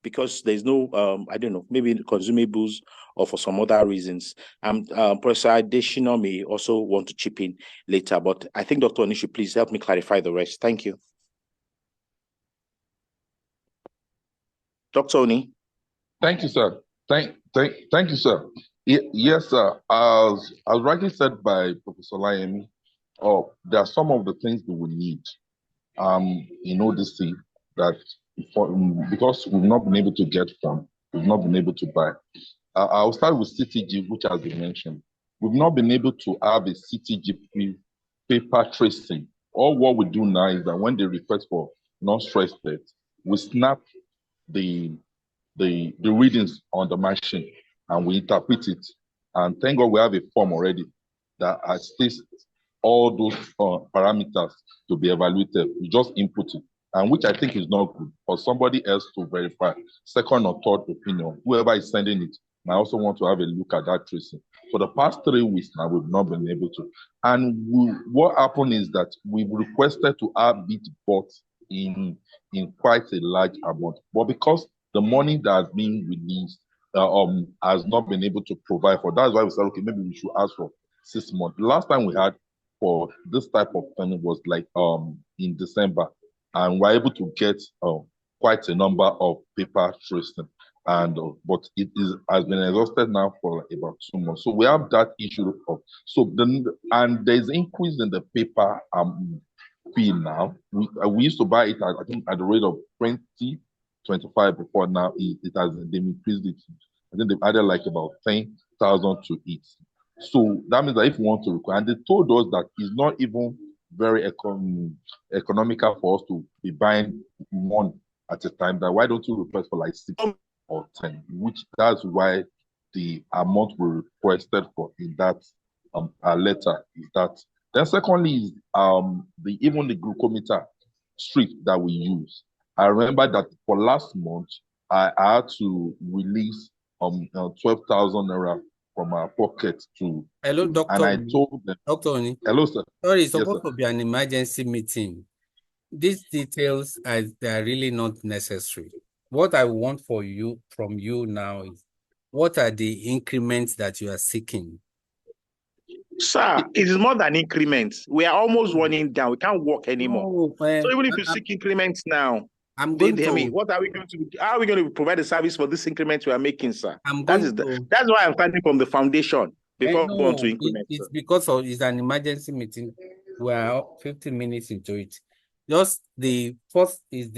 because there's no, I don't know, maybe consumables or for some other reasons. Professor Adesina may also want to chip in later, but I think Dr. Oni should please help me clarify the rest. Thank you. Dr. Oni. Thank you, sir. Thank you, sir. Yes, sir. As rightly said by Professor Layemi, there are some of the things that we need in ODC that because we've not been able to get from, we've not been able to buy. I'll start with CTG, which has been mentioned. We've not been able to have a CTG paper tracing. All what we do now is that when they request for non-stress test, we snap the readings on the machine and we interpret it. And thank God we have a form already that states all those parameters to be evaluated. We just input it, and which I think is not good for somebody else to verify. Second or third opinion, whoever is sending it might also want to have a look at that tracing. For the past 3 weeks now, we've not been able to. And what happened is that we've requested to have it bought in quite a large amount, but because the money that has been released has not been able to provide for. That's why we said, okay, maybe we should ask for 6 months. The last time we had for this type of thing was like in December, and we're able to get quite a number of paper tracing, and but it has been exhausted now for about 2 months. So we have that issue of and there's increase in the paper fee now. We used to buy it I think at the rate of 20-25 before. Now it has, they've increased it. I think they've added like about 10,000 to it. So that means that if we want to require, and they told us that it's not even very economical for us to be buying one at a time, that why don't you request for like 6 or 10, which that's why the amount we requested for in that letter is that. Then secondly is even the glucometer strip that we use. I remember that for last month, I had to release 12,000 naira from our pocket to. Hello, Doctor. And I told them. Dr. Oni. Hello, sir. Sorry, it's supposed to be an emergency meeting. These details are really not necessary. What I want from you now is, what are the increments that you are seeking? Sir, it is more than increments. We are almost running down. We can't walk anymore. So even if you seek increments now, what are we going to? How are we going to provide a service for this increment we are making, sir? That's why I'm starting from the foundation before we go on to increment. It's because it's an emergency meeting. We are 15 minutes into it. Just the first is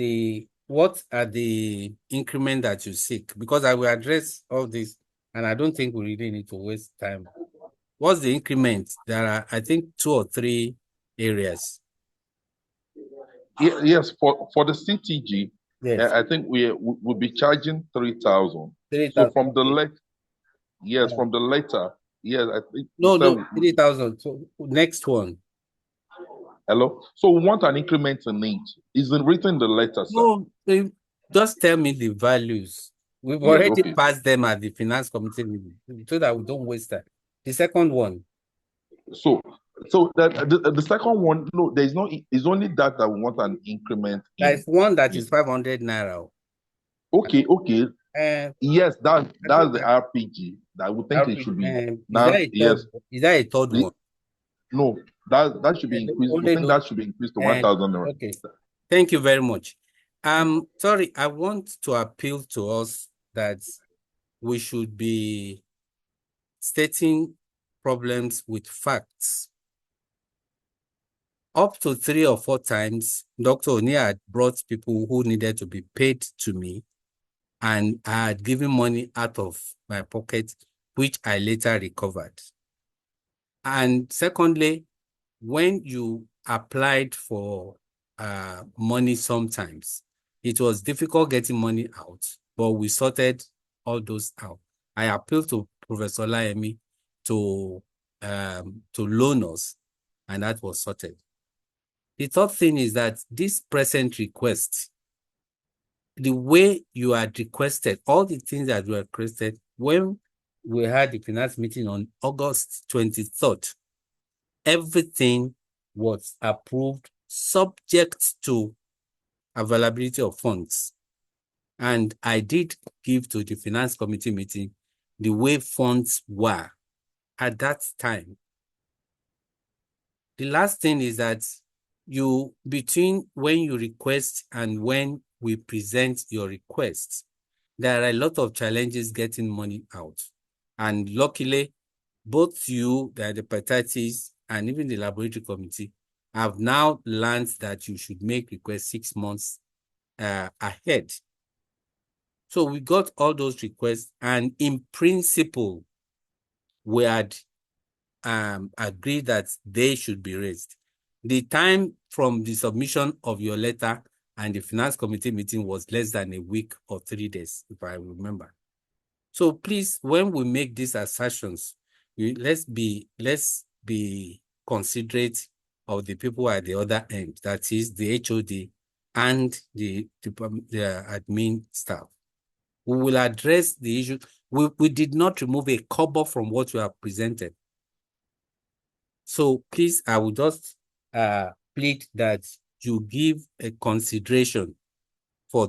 what are the increment that you seek? Because I will address all this, and I don't think we really need to waste time. What's the increment? There are, I think, 2 or 3 areas. Yes, for the CTG, yes. I think we'll be charging 3,000. So from the letter, yes, from the letter, yes, I think. No, 3,000. So next one. Hello. So we want an increment in it. Is it written in the letter, sir? No, just tell me the values. We've already passed them at the finance committee meeting, so that we don't waste time. The second one. So the second one, no, there's no. It's only that we want an increment. There's one that is 500 naira. Okay. Yes, that's the RPG. I would think it should be. Is that a third one? No, that should be increased. I think that should be increased to 1,000 naira. Okay. Thank you very much. Sorry, I want to appeal to us that we should be stating problems with facts. Up to 3 or 4 times, Dr. Oni had brought people who needed to be paid to me, and I had given money out of my pocket, which I later recovered. And secondly, when you applied for money sometimes, it was difficult getting money out, but we sorted all those out. I appealed to Professor Olayemi to loan us, and that was sorted. The third thing is that this present request, the way you had requested, all the things that were requested, when we had the finance meeting on August 23rd, everything was approved subject to availability of funds. And I did give to the finance committee meeting the way funds were at that time. The last thing is that between when you request and when we present your request, there are a lot of challenges getting money out. And luckily, both you, the hepatitis, and even the laboratory committee have now learned that you should make requests 6 months ahead. So we got all those requests, and in principle, we had agreed that they should be raised. The time from the submission of your letter and the finance committee meeting was less than a week or 3 days, if I remember. So please, when we make these assertions, let's be considerate of the people at the other end, that is the HOD and the admin staff. We will address the issue. We did not remove a kobo from what you have presented. So please, I will just plead that you give a consideration for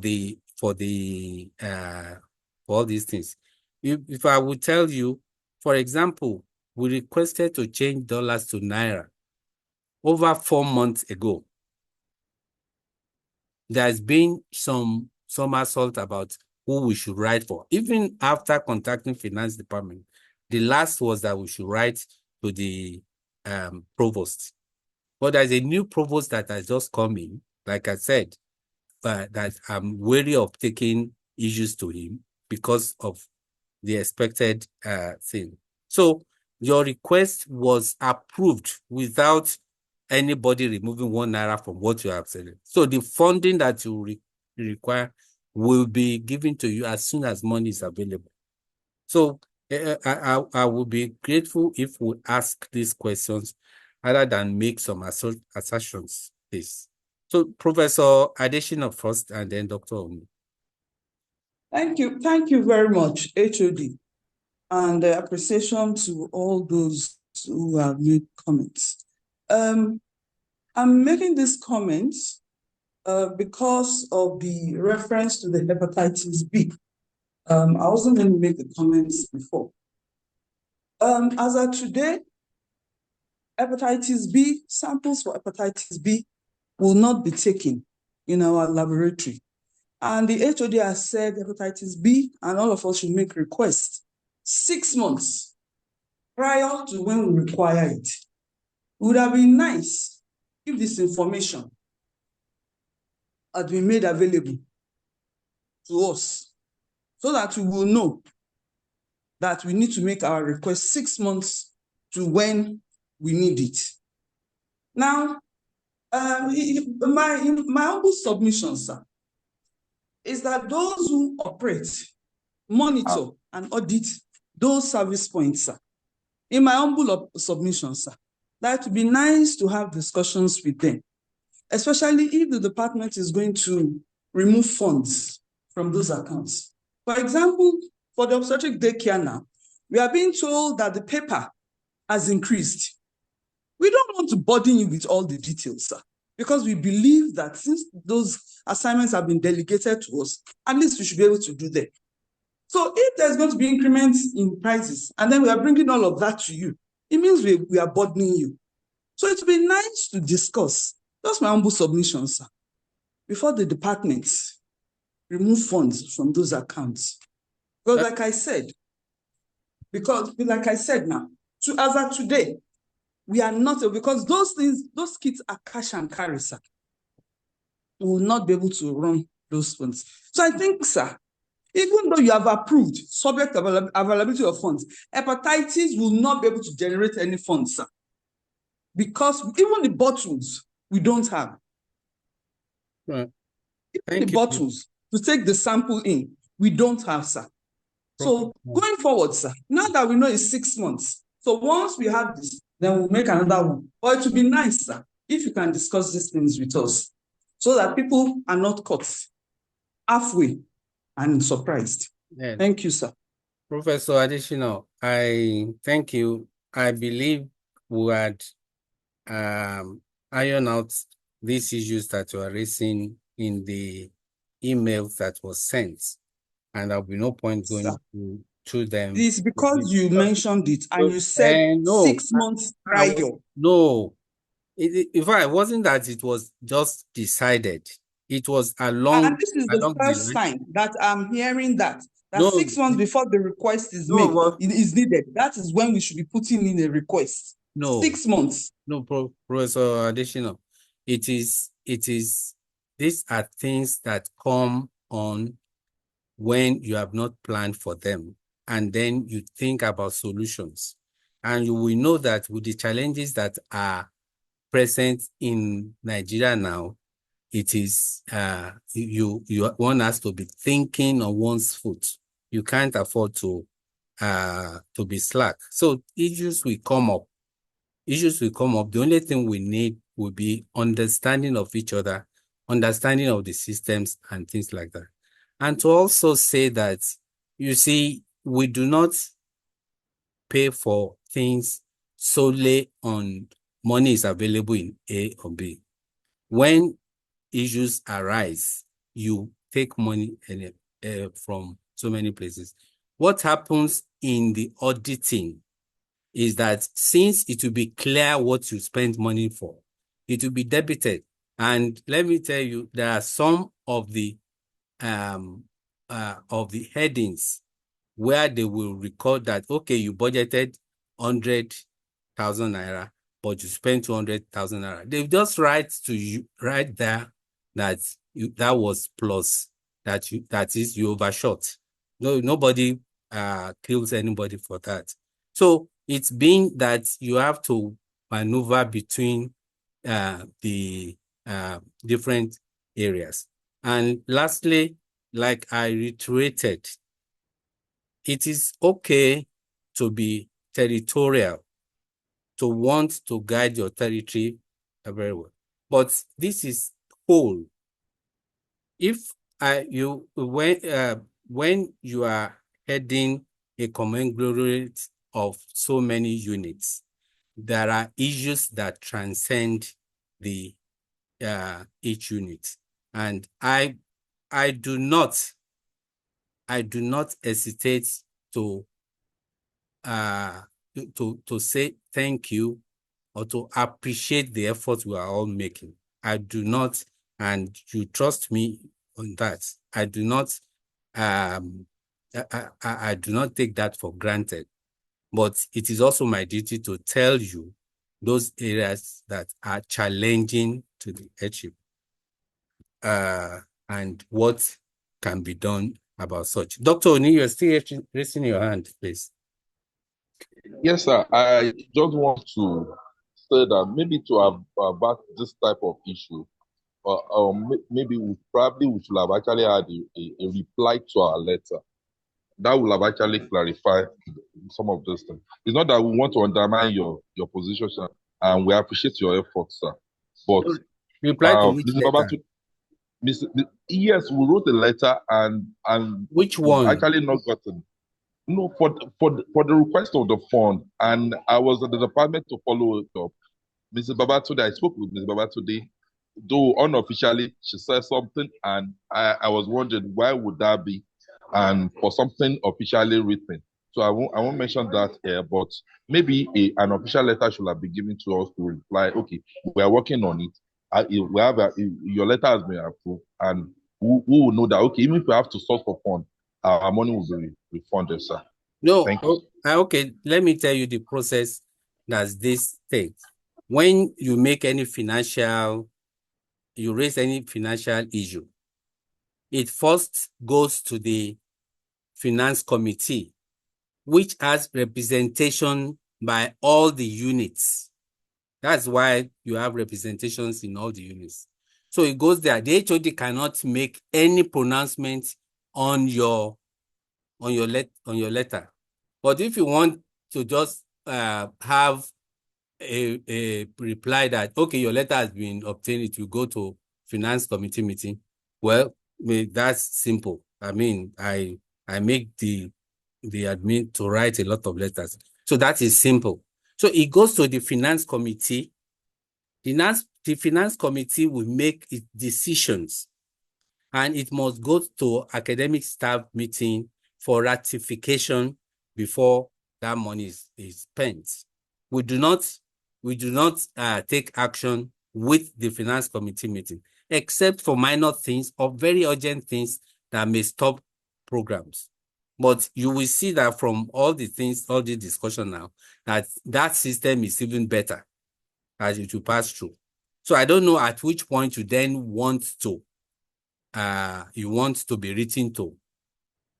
all these things. If I would tell you, for example, we requested to change dollars to naira over 4 months ago. There's been some somersault about who we should write for. Even after contacting finance department, the last was that we should write to the provost. But there's a new provost that has just come in, like I said, that I'm wary of taking issues to him because of the expected thing. So your request was approved without anybody removing 1 naira from what you have said. So the funding that you require will be given to you as soon as money is available. So I will be grateful if we ask these questions rather than make some assertions, please. So Professor Adesina first, and then Dr. Oni. Thank you very much, HOD, and appreciation to all those who have made comments. I'm making these comments because of the reference to the hepatitis B. I wasn't going to make the comments before. As of today, hepatitis B, samples for hepatitis B will not be taken in our laboratory. And the HOD has said hepatitis B, and all of us should make requests 6 months prior to when we require it. It would have been nice if this information had been made available to us so that we will know that we need to make our request 6 months to when we need it. Now, my humble submission, sir, is that those who operate, monitor, and audit those service points, sir, in my humble submission, sir, that would be nice to have discussions with them, especially if the department is going to remove funds from those accounts. For example, for the obstetric daycare now, we are being told that the paper has increased. We don't want to burden you with all the details, sir, because we believe that since those assignments have been delegated to us, at least we should be able to do them. So if there's going to be increments in prices, and then we are bringing all of that to you, it means we are burdening you. So it would be nice to discuss. That's my humble submission, sir, before the departments remove funds from those accounts. Because like I said, Because, like I said now, as of today, we are not, because those things, those kits are cash and carry, sir. We will not be able to run those funds. So I think, sir, even though you have approved subject availability of funds, hepatitis will not be able to generate any funds, sir. Because even the bottles, we don't have. Right. Even the bottles to take the sample in, we don't have, sir. So going forward, sir, now that we know it's 6 months, so once we have this, then we'll make another one. Or it would be nice, sir, if you can discuss these things with us so that people are not caught halfway and surprised. Yeah. Thank you, sir. Professor Additional, I thank you. I believe we had ironed out these issues that you are raising in the emails that was sent, and there'll be no point going through them. This because you mentioned it and you said no, 6 months prior. No, in fact, it wasn't that it was just decided. It was along. And this is the first time that I'm hearing that no, 6 months before the request is made, it is needed. That is when we should be putting in a request. No, 6 months. No, Professor Additional. It is. These are things that come on when you have not planned for them, and then you think about solutions, and you will know that with the challenges that are present in Nigeria now, it is one has to be thinking on one's foot. You can't afford to be slack. So issues will come up. The only thing we need will be understanding of each other, understanding of the systems and things like that. And to also say that, you see, we do not pay for things solely on money is available in A or B. When issues arise, you take money from so many places. What happens in the auditing is that since it will be clear what you spend money for, it will be debited. And let me tell you, there are some of the headings where they will record that, okay, you budgeted 100,000 naira, but you spent 200,000 naira. They just write to you right there that that was plus, that is you overshot. No, nobody kills anybody for that. So it's been that you have to maneuver between the different areas. And lastly, like I reiterated, it is okay to be territorial, to want to guide your territory very well. But this is whole. If when you are heading a conglomerate of so many units, there are issues that transcend the each unit, and I do not hesitate to say thank you or to appreciate the effort we are all making. I do not, and you trust me on that. I do not I do not take that for granted. But it is also my duty to tell you those areas that are challenging to the headship and what can be done about such. Dr. Oni, you're still raising your hand, please. Yes, sir. I just want to say that maybe to about this type of issue, maybe we should have actually had a reply to our letter. That will have actually clarified some of those things. It's not that we want to undermine your position, sir, and we appreciate your efforts, sir. But reply to which letter? Yes, we wrote a letter and which one? Actually not gotten. No, for the request of the fund, and I was at the department to follow it up. Mrs. Babatunde, I spoke with Mrs. Babatunde, though unofficially she said something, and I was wondering why would that be, and for something officially written. So I won't mention that here, but maybe an official letter should have been given to us to reply, okay, we are working on it. Your letter has been approved, and we will know that, okay, even if we have to source for fund, our money will be refunded, sir. No, Thank you. okay, let me tell you the process that this takes. When you make any you raise any financial issue, it first goes to the finance committee, which has representation by all the units. That's why you have representations in all the units. So it goes there. The HOD cannot make any pronouncement on your letter. But if you want to just have a reply that, okay, your letter has been obtained, it will go to finance committee meeting. Well, that's simple. I mean, I make the admin to write a lot of letters. So that is simple. So it goes to the finance committee. The finance committee will make its decisions, and it must go to academic staff meeting for ratification before that money is spent. We do not take action with the finance committee meeting, except for minor things or very urgent things that may stop programs. But you will see that from all the discussion now, that system is even better as it will pass through. So I don't know at which point you then want to be written to.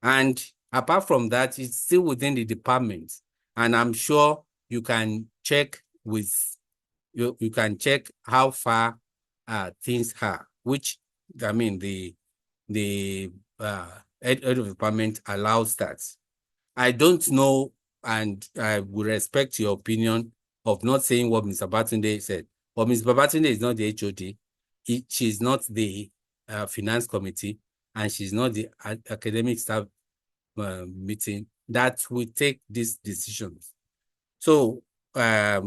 And apart from that, it's still within the department. And I'm sure you can check you can check how far things are, which, I mean, the head of department allows that. I don't know, and I will respect your opinion of not saying what Mr. Babatunde said. But Ms. Babatunde is not the HOD. She's not the finance committee, and she's not the academic staff meeting that will take these decisions. So I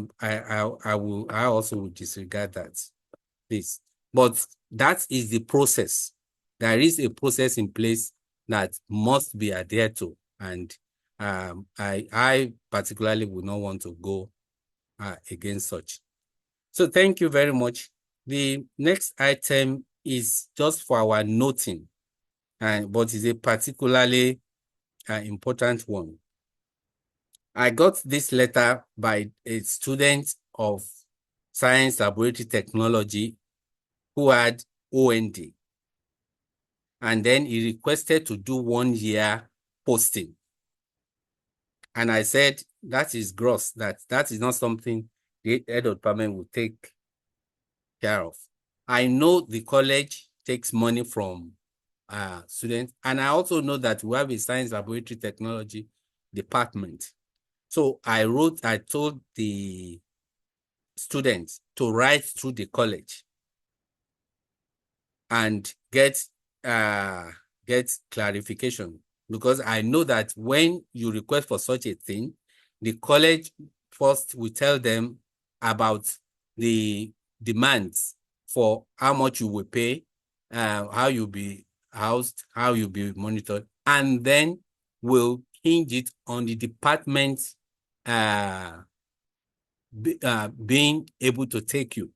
also will disregard that, please. But that is the process. There is a process in place that must be adhered to, and I particularly would not want to go against such. So thank you very much. The next item is just for our noting, but is a particularly important one. I got this letter by a student of Science Laboratory Technology who had OND. And then he requested to do 1 year posting. And I said, that is gross, that is not something the head of department will take care of. I know the college takes money from students, and I also know that we have a Science Laboratory Technology department. So I told the students to write through the college and get clarification, because I know that when you request for such a thing, the college first will tell them about the demands for how much you will pay, how you'll be housed, how you'll be monitored, and then will hinge it on the department being able to take you.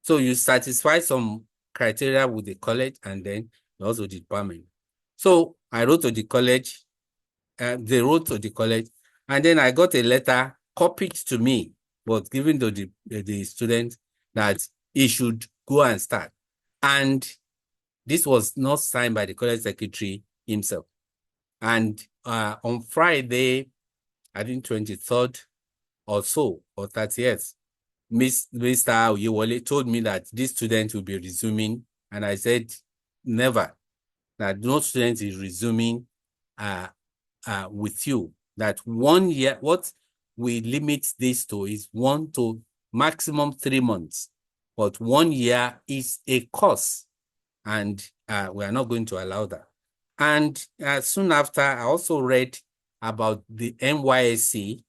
So you satisfy some criteria with the college, and then also the department. So I wrote to the college, they wrote to the college, and then I got a letter copied to me, but given to the student that he should go and start. And this was not signed by the college secretary himself. And on Friday, I think 23rd or so, or 30th, Mr. Oyewole told me that this student will be resuming, and I said, never, that no student is resuming with you. That 1 year, what we limit this to is 1 to maximum 3 months, but 1 year is a course, and we are not going to allow that. And soon after, I also read about the NYSC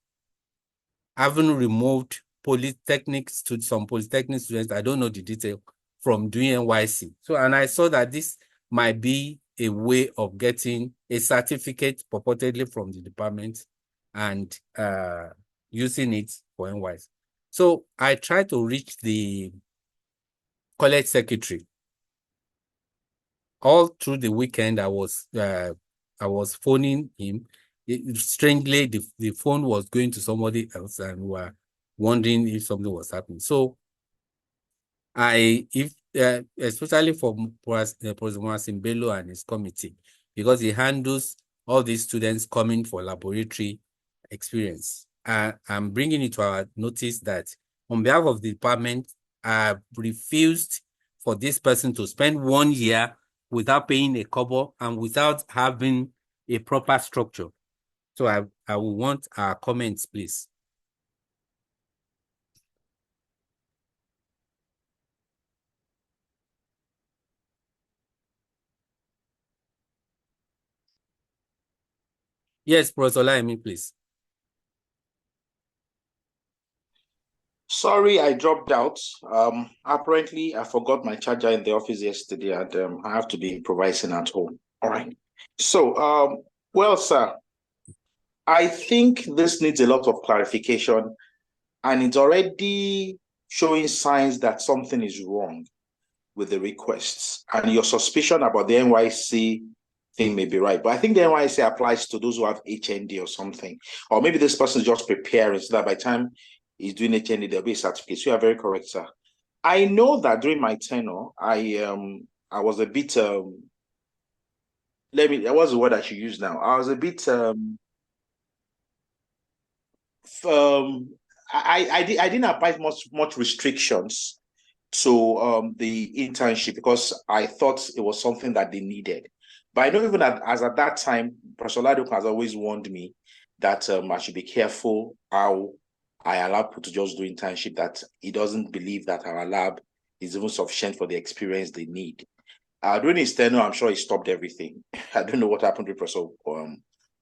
having removed some polytechnic students, I don't know the detail, from doing NYSC. So, and I saw that this might be a way of getting a certificate purportedly from the department and using it for NYSC. So I tried to reach the college secretary. All through the weekend, I was phoning him. strangely, the phone was going to somebody else, and we were wondering if something was happening. So especially for Professor Moasin Bello and his committee, because he handles all these students coming for laboratory experience. I'm bringing it to our notice that on behalf of the department, I've refused for this person to spend 1 year without paying a kobo and without having a proper structure. So I will want our comments, please. Yes, Professor Laimi, please. Sorry, I dropped out. Apparently, I forgot my charger in the office yesterday, and I have to be improvising at home. All right. So, well, sir, I think this needs a lot of clarification, and it's already showing signs that something is wrong with the requests. And your suspicion about the NYSC thing may be right, but I think the NYSC applies to those who have HND or something, or maybe this person is just preparing so that by the time he's doing HND, there'll be a certificate. So you are very correct, sir. I know that during my tenure, I was a bit what's the word I should use now? I was a bit I didn't apply much restrictions to the internship because I thought it was something that they needed. But I know even as at that time, Professor Ladok has always warned me that I should be careful how I allow people to just do internship, that he doesn't believe that our lab is even sufficient for the experience they need. During his tenure, I'm sure he stopped everything. I don't know what happened to Professor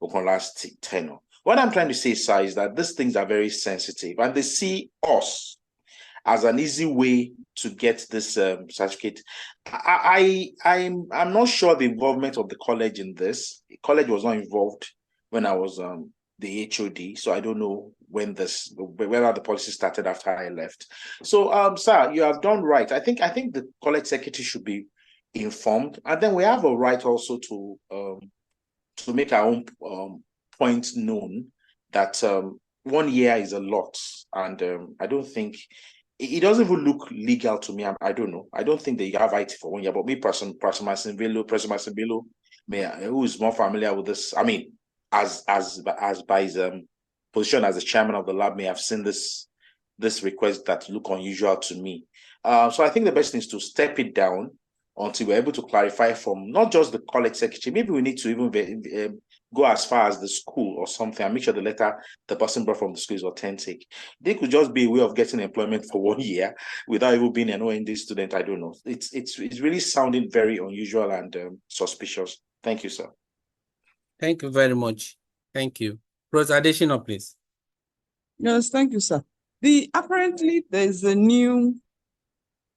Okonla's tenure. What I'm trying to say, sir, is that these things are very sensitive, and they see us as an easy way to get this certificate. I'm not sure the involvement of the college in this. The college was not involved when I was the HOD, so I don't know whether the policy started after I left. So, sir, you have done right. I think the college secretary should be informed, and then we have a right also to make our own point known that 1 year is a lot, and I don't think it doesn't even look legal to me. I don't know. I don't think they have IT for 1 year, but me, Professor Moasin Bello, who is more familiar with this, I mean, as by his position as the chairman of the lab, may have seen this request that look unusual to me. So I think the best thing is to step it down until we're able to clarify from not just the college secretary. Maybe we need to even go as far as the school or something and make sure the letter the person brought from the school is authentic. They could just be a way of getting employment for 1 year without even being an OND student. I don't know. It's really sounding very unusual and suspicious. Thank you, sir. Thank you very much. Thank you. Professor Adesina, please. Yes, thank you, sir. Apparently there's a new.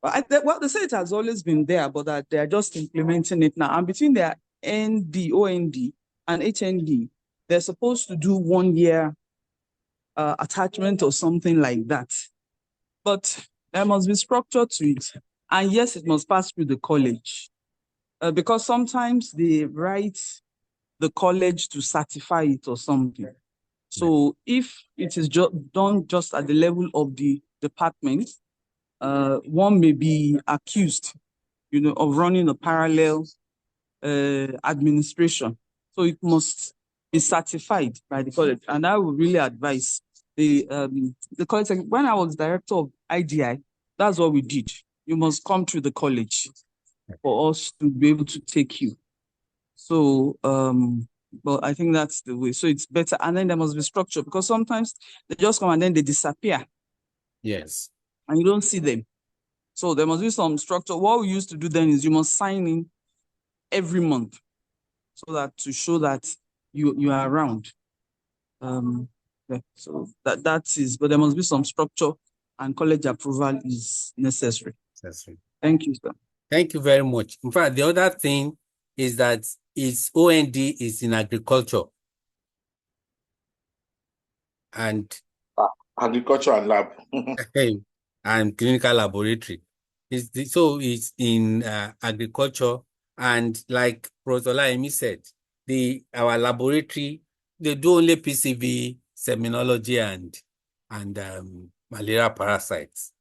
Well, they say it has always been there, but that they are just implementing it now. And between their OND, and HND, they're supposed to do 1 year attachment or something like that. But there must be structure to it. And yes, it must pass through the college. Because sometimes they write the college to certify it or something. So if it is done just at the level of the department, one may be accused, of running a parallel administration. So it must be certified by the college. And I would really advise the college. When I was director of IDI, that's what we did. You must come through the college for us to be able to take you. So, but I think that's the way. So it's better. And then there must be structure, because sometimes they just come and then they disappear. Yes. And you don't see them. So there must be some structure. What we used to do then is you must sign in every month, so that to show that you are around. Yeah, so that is, but there must be some structure, and college approval is necessary. Thank you, sir. Thank you very much. In fact, the other thing is that its OND is in agriculture and agriculture and lab and clinical laboratory. So it's in agriculture, and like Professor Laimi said, our laboratory they do only PCV, seminology, and malaria parasites.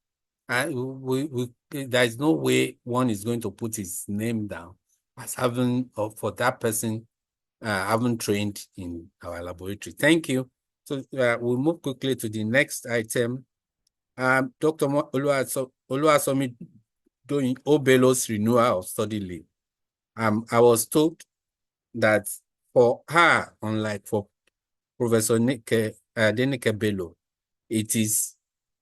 And there is no way one is going to put his name down as having, or for that person having trained in our laboratory. Thank you. So we'll move quickly to the next item. Dr. Oluwasomi doing Obelo's renewal of study leave. I was told that for her, unlike for Professor Denike Bello,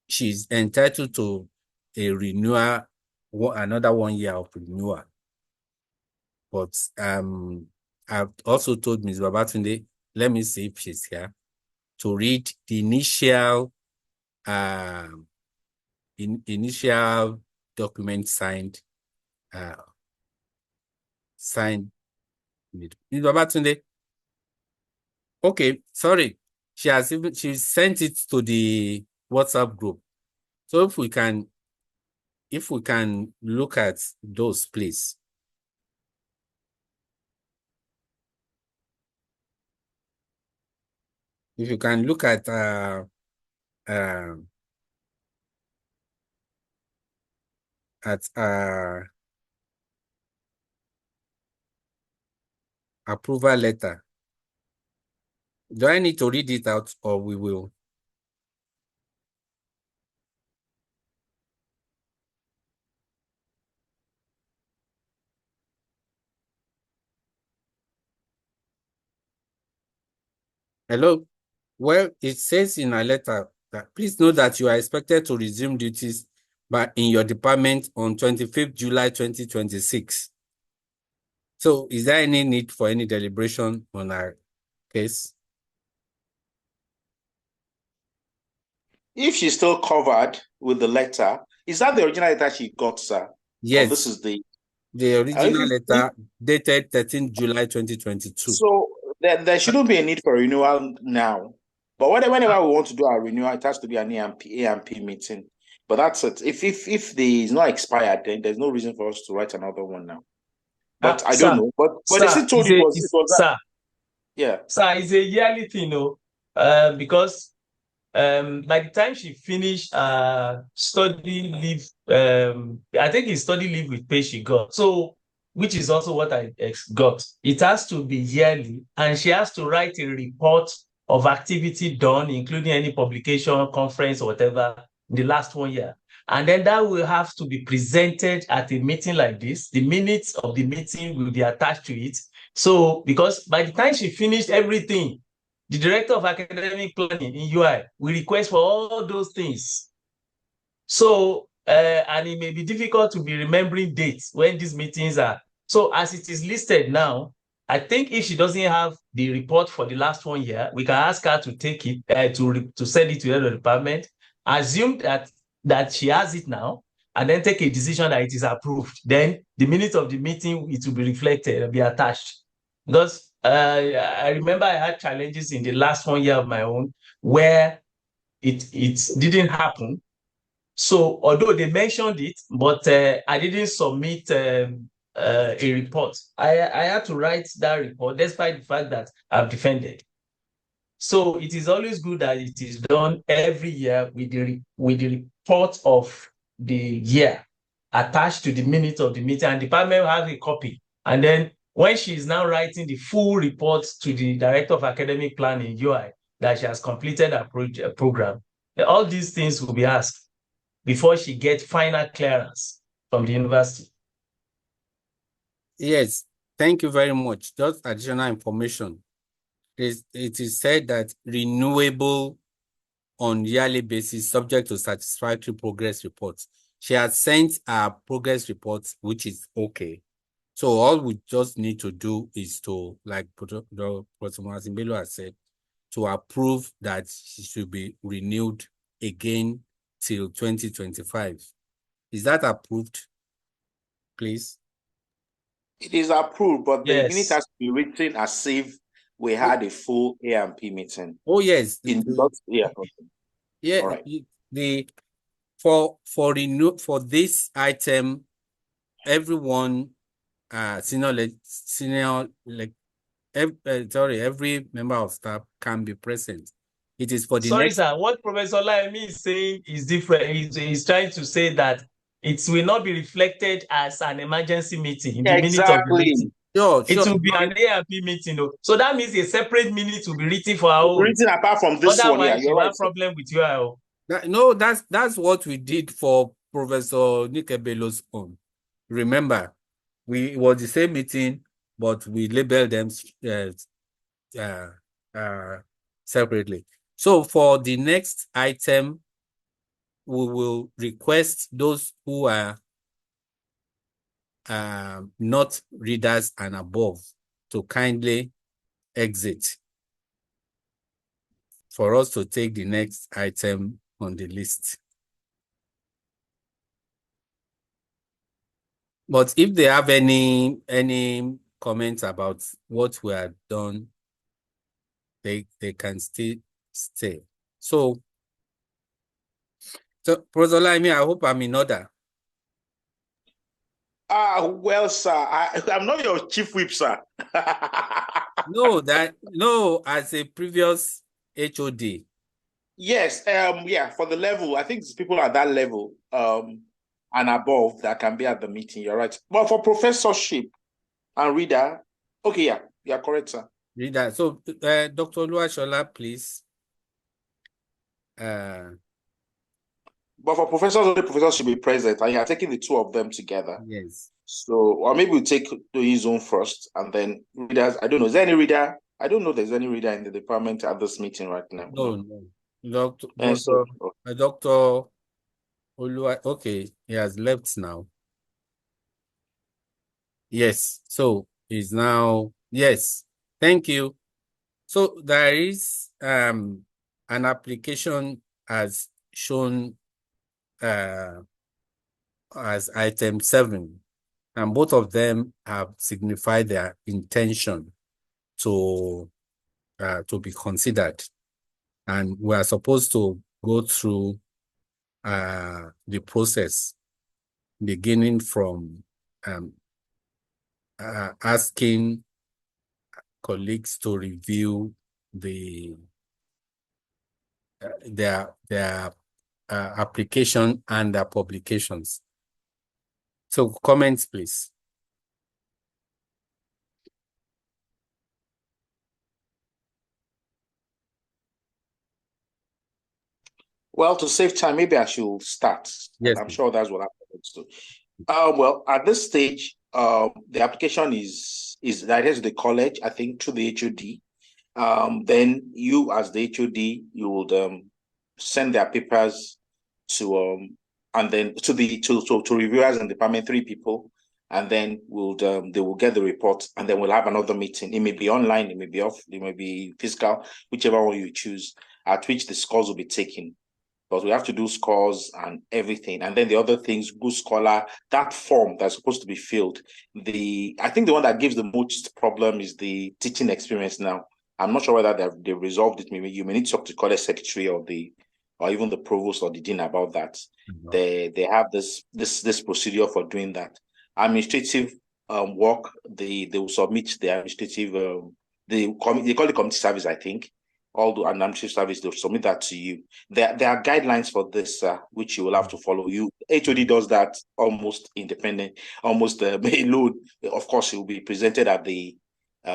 she's entitled to a renewal, another 1 year of renewal. But I've also told Ms. Babatunde, let me see if she's here, to read the initial document signed. Ms. Babatunde. Okay, sorry. She sent it to the WhatsApp group. So if we can look at those, please. If you can look at approval letter. Do I need to read it out, or we will? Hello. Well, it says in a letter that please know that you are expected to resume duties in your department on 25th July 2026. So is there any need for any deliberation on our case? If she's still covered with the letter, is that the original letter she got, sir? Yes. Or this is the original letter dated 13th July 2022. So there shouldn't be a need for renewal now. But whenever we want to do our renewal, it has to be an AMP meeting. But that's it. If the is not expired, then there's no reason for us to write another one now. But I don't know. But they still told you it was sir. Yeah. Sir, it's a yearly thing, because by the time she finished study leave, I think it's study leave with pay she got. So, which is also what I got. It has to be yearly, and she has to write a report of activity done, including any publication, conference, or whatever, in the last 1 year. And then that will have to be presented at a meeting like this. The minutes of the meeting will be attached to it. So, because by the time she finished everything, the director of academic planning in UI will request for all those things. So, and it may be difficult to be remembering dates when these meetings are. So as it is listed now, I think if she doesn't have the report for the last 1 year, we can ask her to take it, to send it to the department, assume that she has it now, and then take a decision that it is approved. Then the minute of the meeting, it will be reflected, be attached. Because I remember I had challenges in the last 1 year of my own where it didn't happen. So although they mentioned it, but I didn't submit a report. I had to write that report despite the fact that I've defended. So it is always good that it is done every year with the report of the year attached to the minutes of the meeting, and the department has a copy. And then when she is now writing the full report to the director of academic planning, UI, that she has completed her program, all these things will be asked before she gets final clearance from the university. Yes, thank you very much. Just additional information. It is said that renewable on yearly basis, subject to satisfactory progress reports. She has sent her progress reports, which is okay. So all we just need to do is to, like Professor Mazimbelo has said, to approve that she should be renewed again till 2025. Is that approved, please? It is approved, but Yes. the minute has to be written as if we had a full AMP meeting. Oh yes. Yeah. Yeah. All right. For this item, everyone senior every member of staff can be present. It is for the Sorry, next. sir. What Professor Laimi is saying is different. He's trying to say that it will not be reflected as an emergency meeting in the minute of the meeting. Sure. It will be an A&P meeting, though. So that means a separate minute will be written for our own. Written apart from this one, yeah, Otherwise, you're you right. have problem with you. No, that's what we did for Professor Nikebelo's own. Remember, it was the same meeting, but we labeled them separately. So for the next item, we will request those who are not readers and above to kindly exit for us to take the next item on the list. But if they have any comments about what we have done, they can still stay. So Professor Laimi, I hope I'm in order. Well, sir, I'm not your chief whip, sir. No, as a previous HOD. Yes, yeah, for the level, I think it's people at that level and above that can be at the meeting. You're right. But for professorship and reader, okay, yeah, you're correct, sir. Reader. So, Dr. Oluwashola, please. But for professors, only professors should be present, and you're taking the two of them together. Yes. So, or maybe we'll take his own first, and then readers. I don't know. Is there any reader? I don't know. There's any reader in the department at this meeting right now. No. Dr. Olua. Okay, he has left now. Yes. So he's now. Yes. Thank you. So there is an application as shown as item 7, and both of them have signified their intention to be considered, and we are supposed to go through the process, beginning from asking colleagues to review their application and their publications. So comments, please. Well, to save time, maybe I should start. Yes, I'm sure that's what happens too. Well, at this stage, the application is directed to the college, I think, through the HOD. Then you, as the HOD, you would send their papers to and then to reviewers in the department, 3 people, and then they will get the report, and then we'll have another meeting. It may be online, it may be off, it may be physical, whichever one you choose, at which the scores will be taken. But we have to do scores and everything. And then the other things, good scholar, that form that's supposed to be filled. I think the one that gives the most problem is the teaching experience now. I'm not sure whether they've resolved it. Maybe you may need to talk to the college secretary or even the provost or the dean about that. Mm-hmm. They have this procedure for doing that. Administrative work, they will submit the administrative they call it community service, I think. All the administrative service, they'll submit that to you. There are guidelines for this, which you will have to follow. HOD does that almost independent, almost alone. Of course, it will be presented at the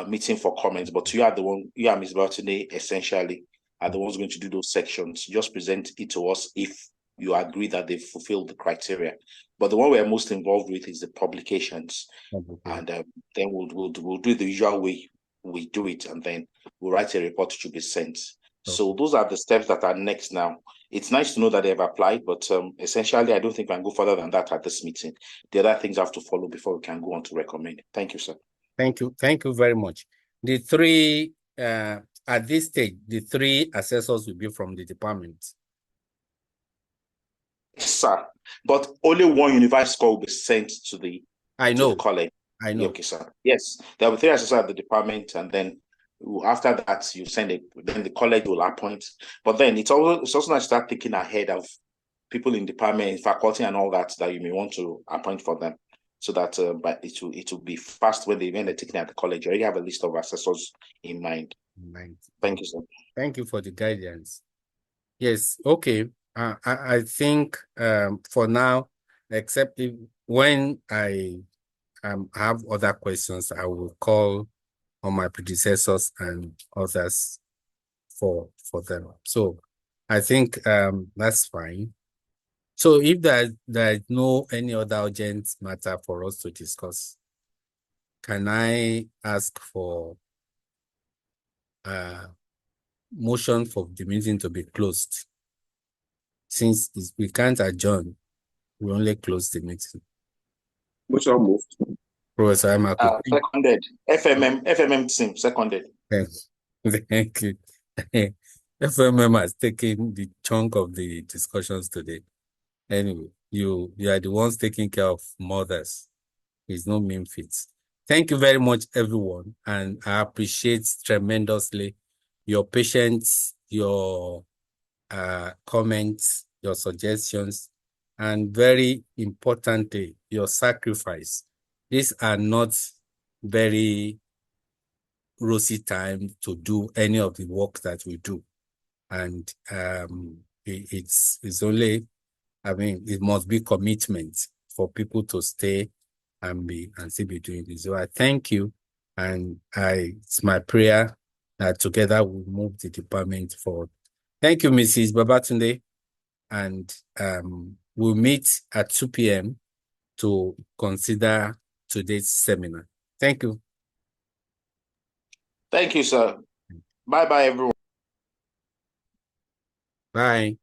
meeting for comments, but you and Ms. Bartone essentially are the ones going to do those sections. Just present it to us if you agree that they've fulfilled the criteria. But the one we're most involved with is the publications. Okay. And then we'll do it the usual way we do it, and then we'll write a report to be sent. Okay. So those are the steps that are next now. It's nice to know that they have applied, but essentially, I don't think we can go further than that at this meeting. The other things have to follow before we can go on to recommend. Thank you, sir. Thank you. Thank you very much. The 3, at this stage, the 3 assessors will be from the department. Sir, but only one unified score will be sent to the college. I know. Okay, sir. Yes, there will be 3 assessors at the department, and then after that, you send it. Then the college will appoint. But then it's also nice to start thinking ahead of people in department, faculty, and all that you may want to appoint for them. so that but it will be fast when they're taking at the college. You already have a list of assessors in mind. Thank you, sir. Thank you for the guidance. Yes, okay. I think for now, except when I have other questions, I will call on my predecessors and others for them. So I think that's fine. So if there is no any other urgent matter for us to discuss, can I ask for motion for the meeting to be closed? Since we can't adjourn, we only close the meeting. Motion moved. Professor Amaku. Seconded. FMM team, seconded. Thank you. FMM has taken the chunk of the discussions today. Anyway, you are the ones taking care of mothers. It's no mean feat. Thank you very much, everyone. And I appreciate tremendously your patience, your comments, your suggestions, and very importantly, your sacrifice. These are not very rosy time to do any of the work that we do. And it's only, I mean, it must be commitment for people to stay and still be doing this. So I thank you. And it's my prayer that together we'll move the department forward. Thank you, Mrs. Babatunde. And we'll meet at 2 p.m. to consider today's seminar. Thank you. Thank you, sir. Bye-bye, everyone. Bye.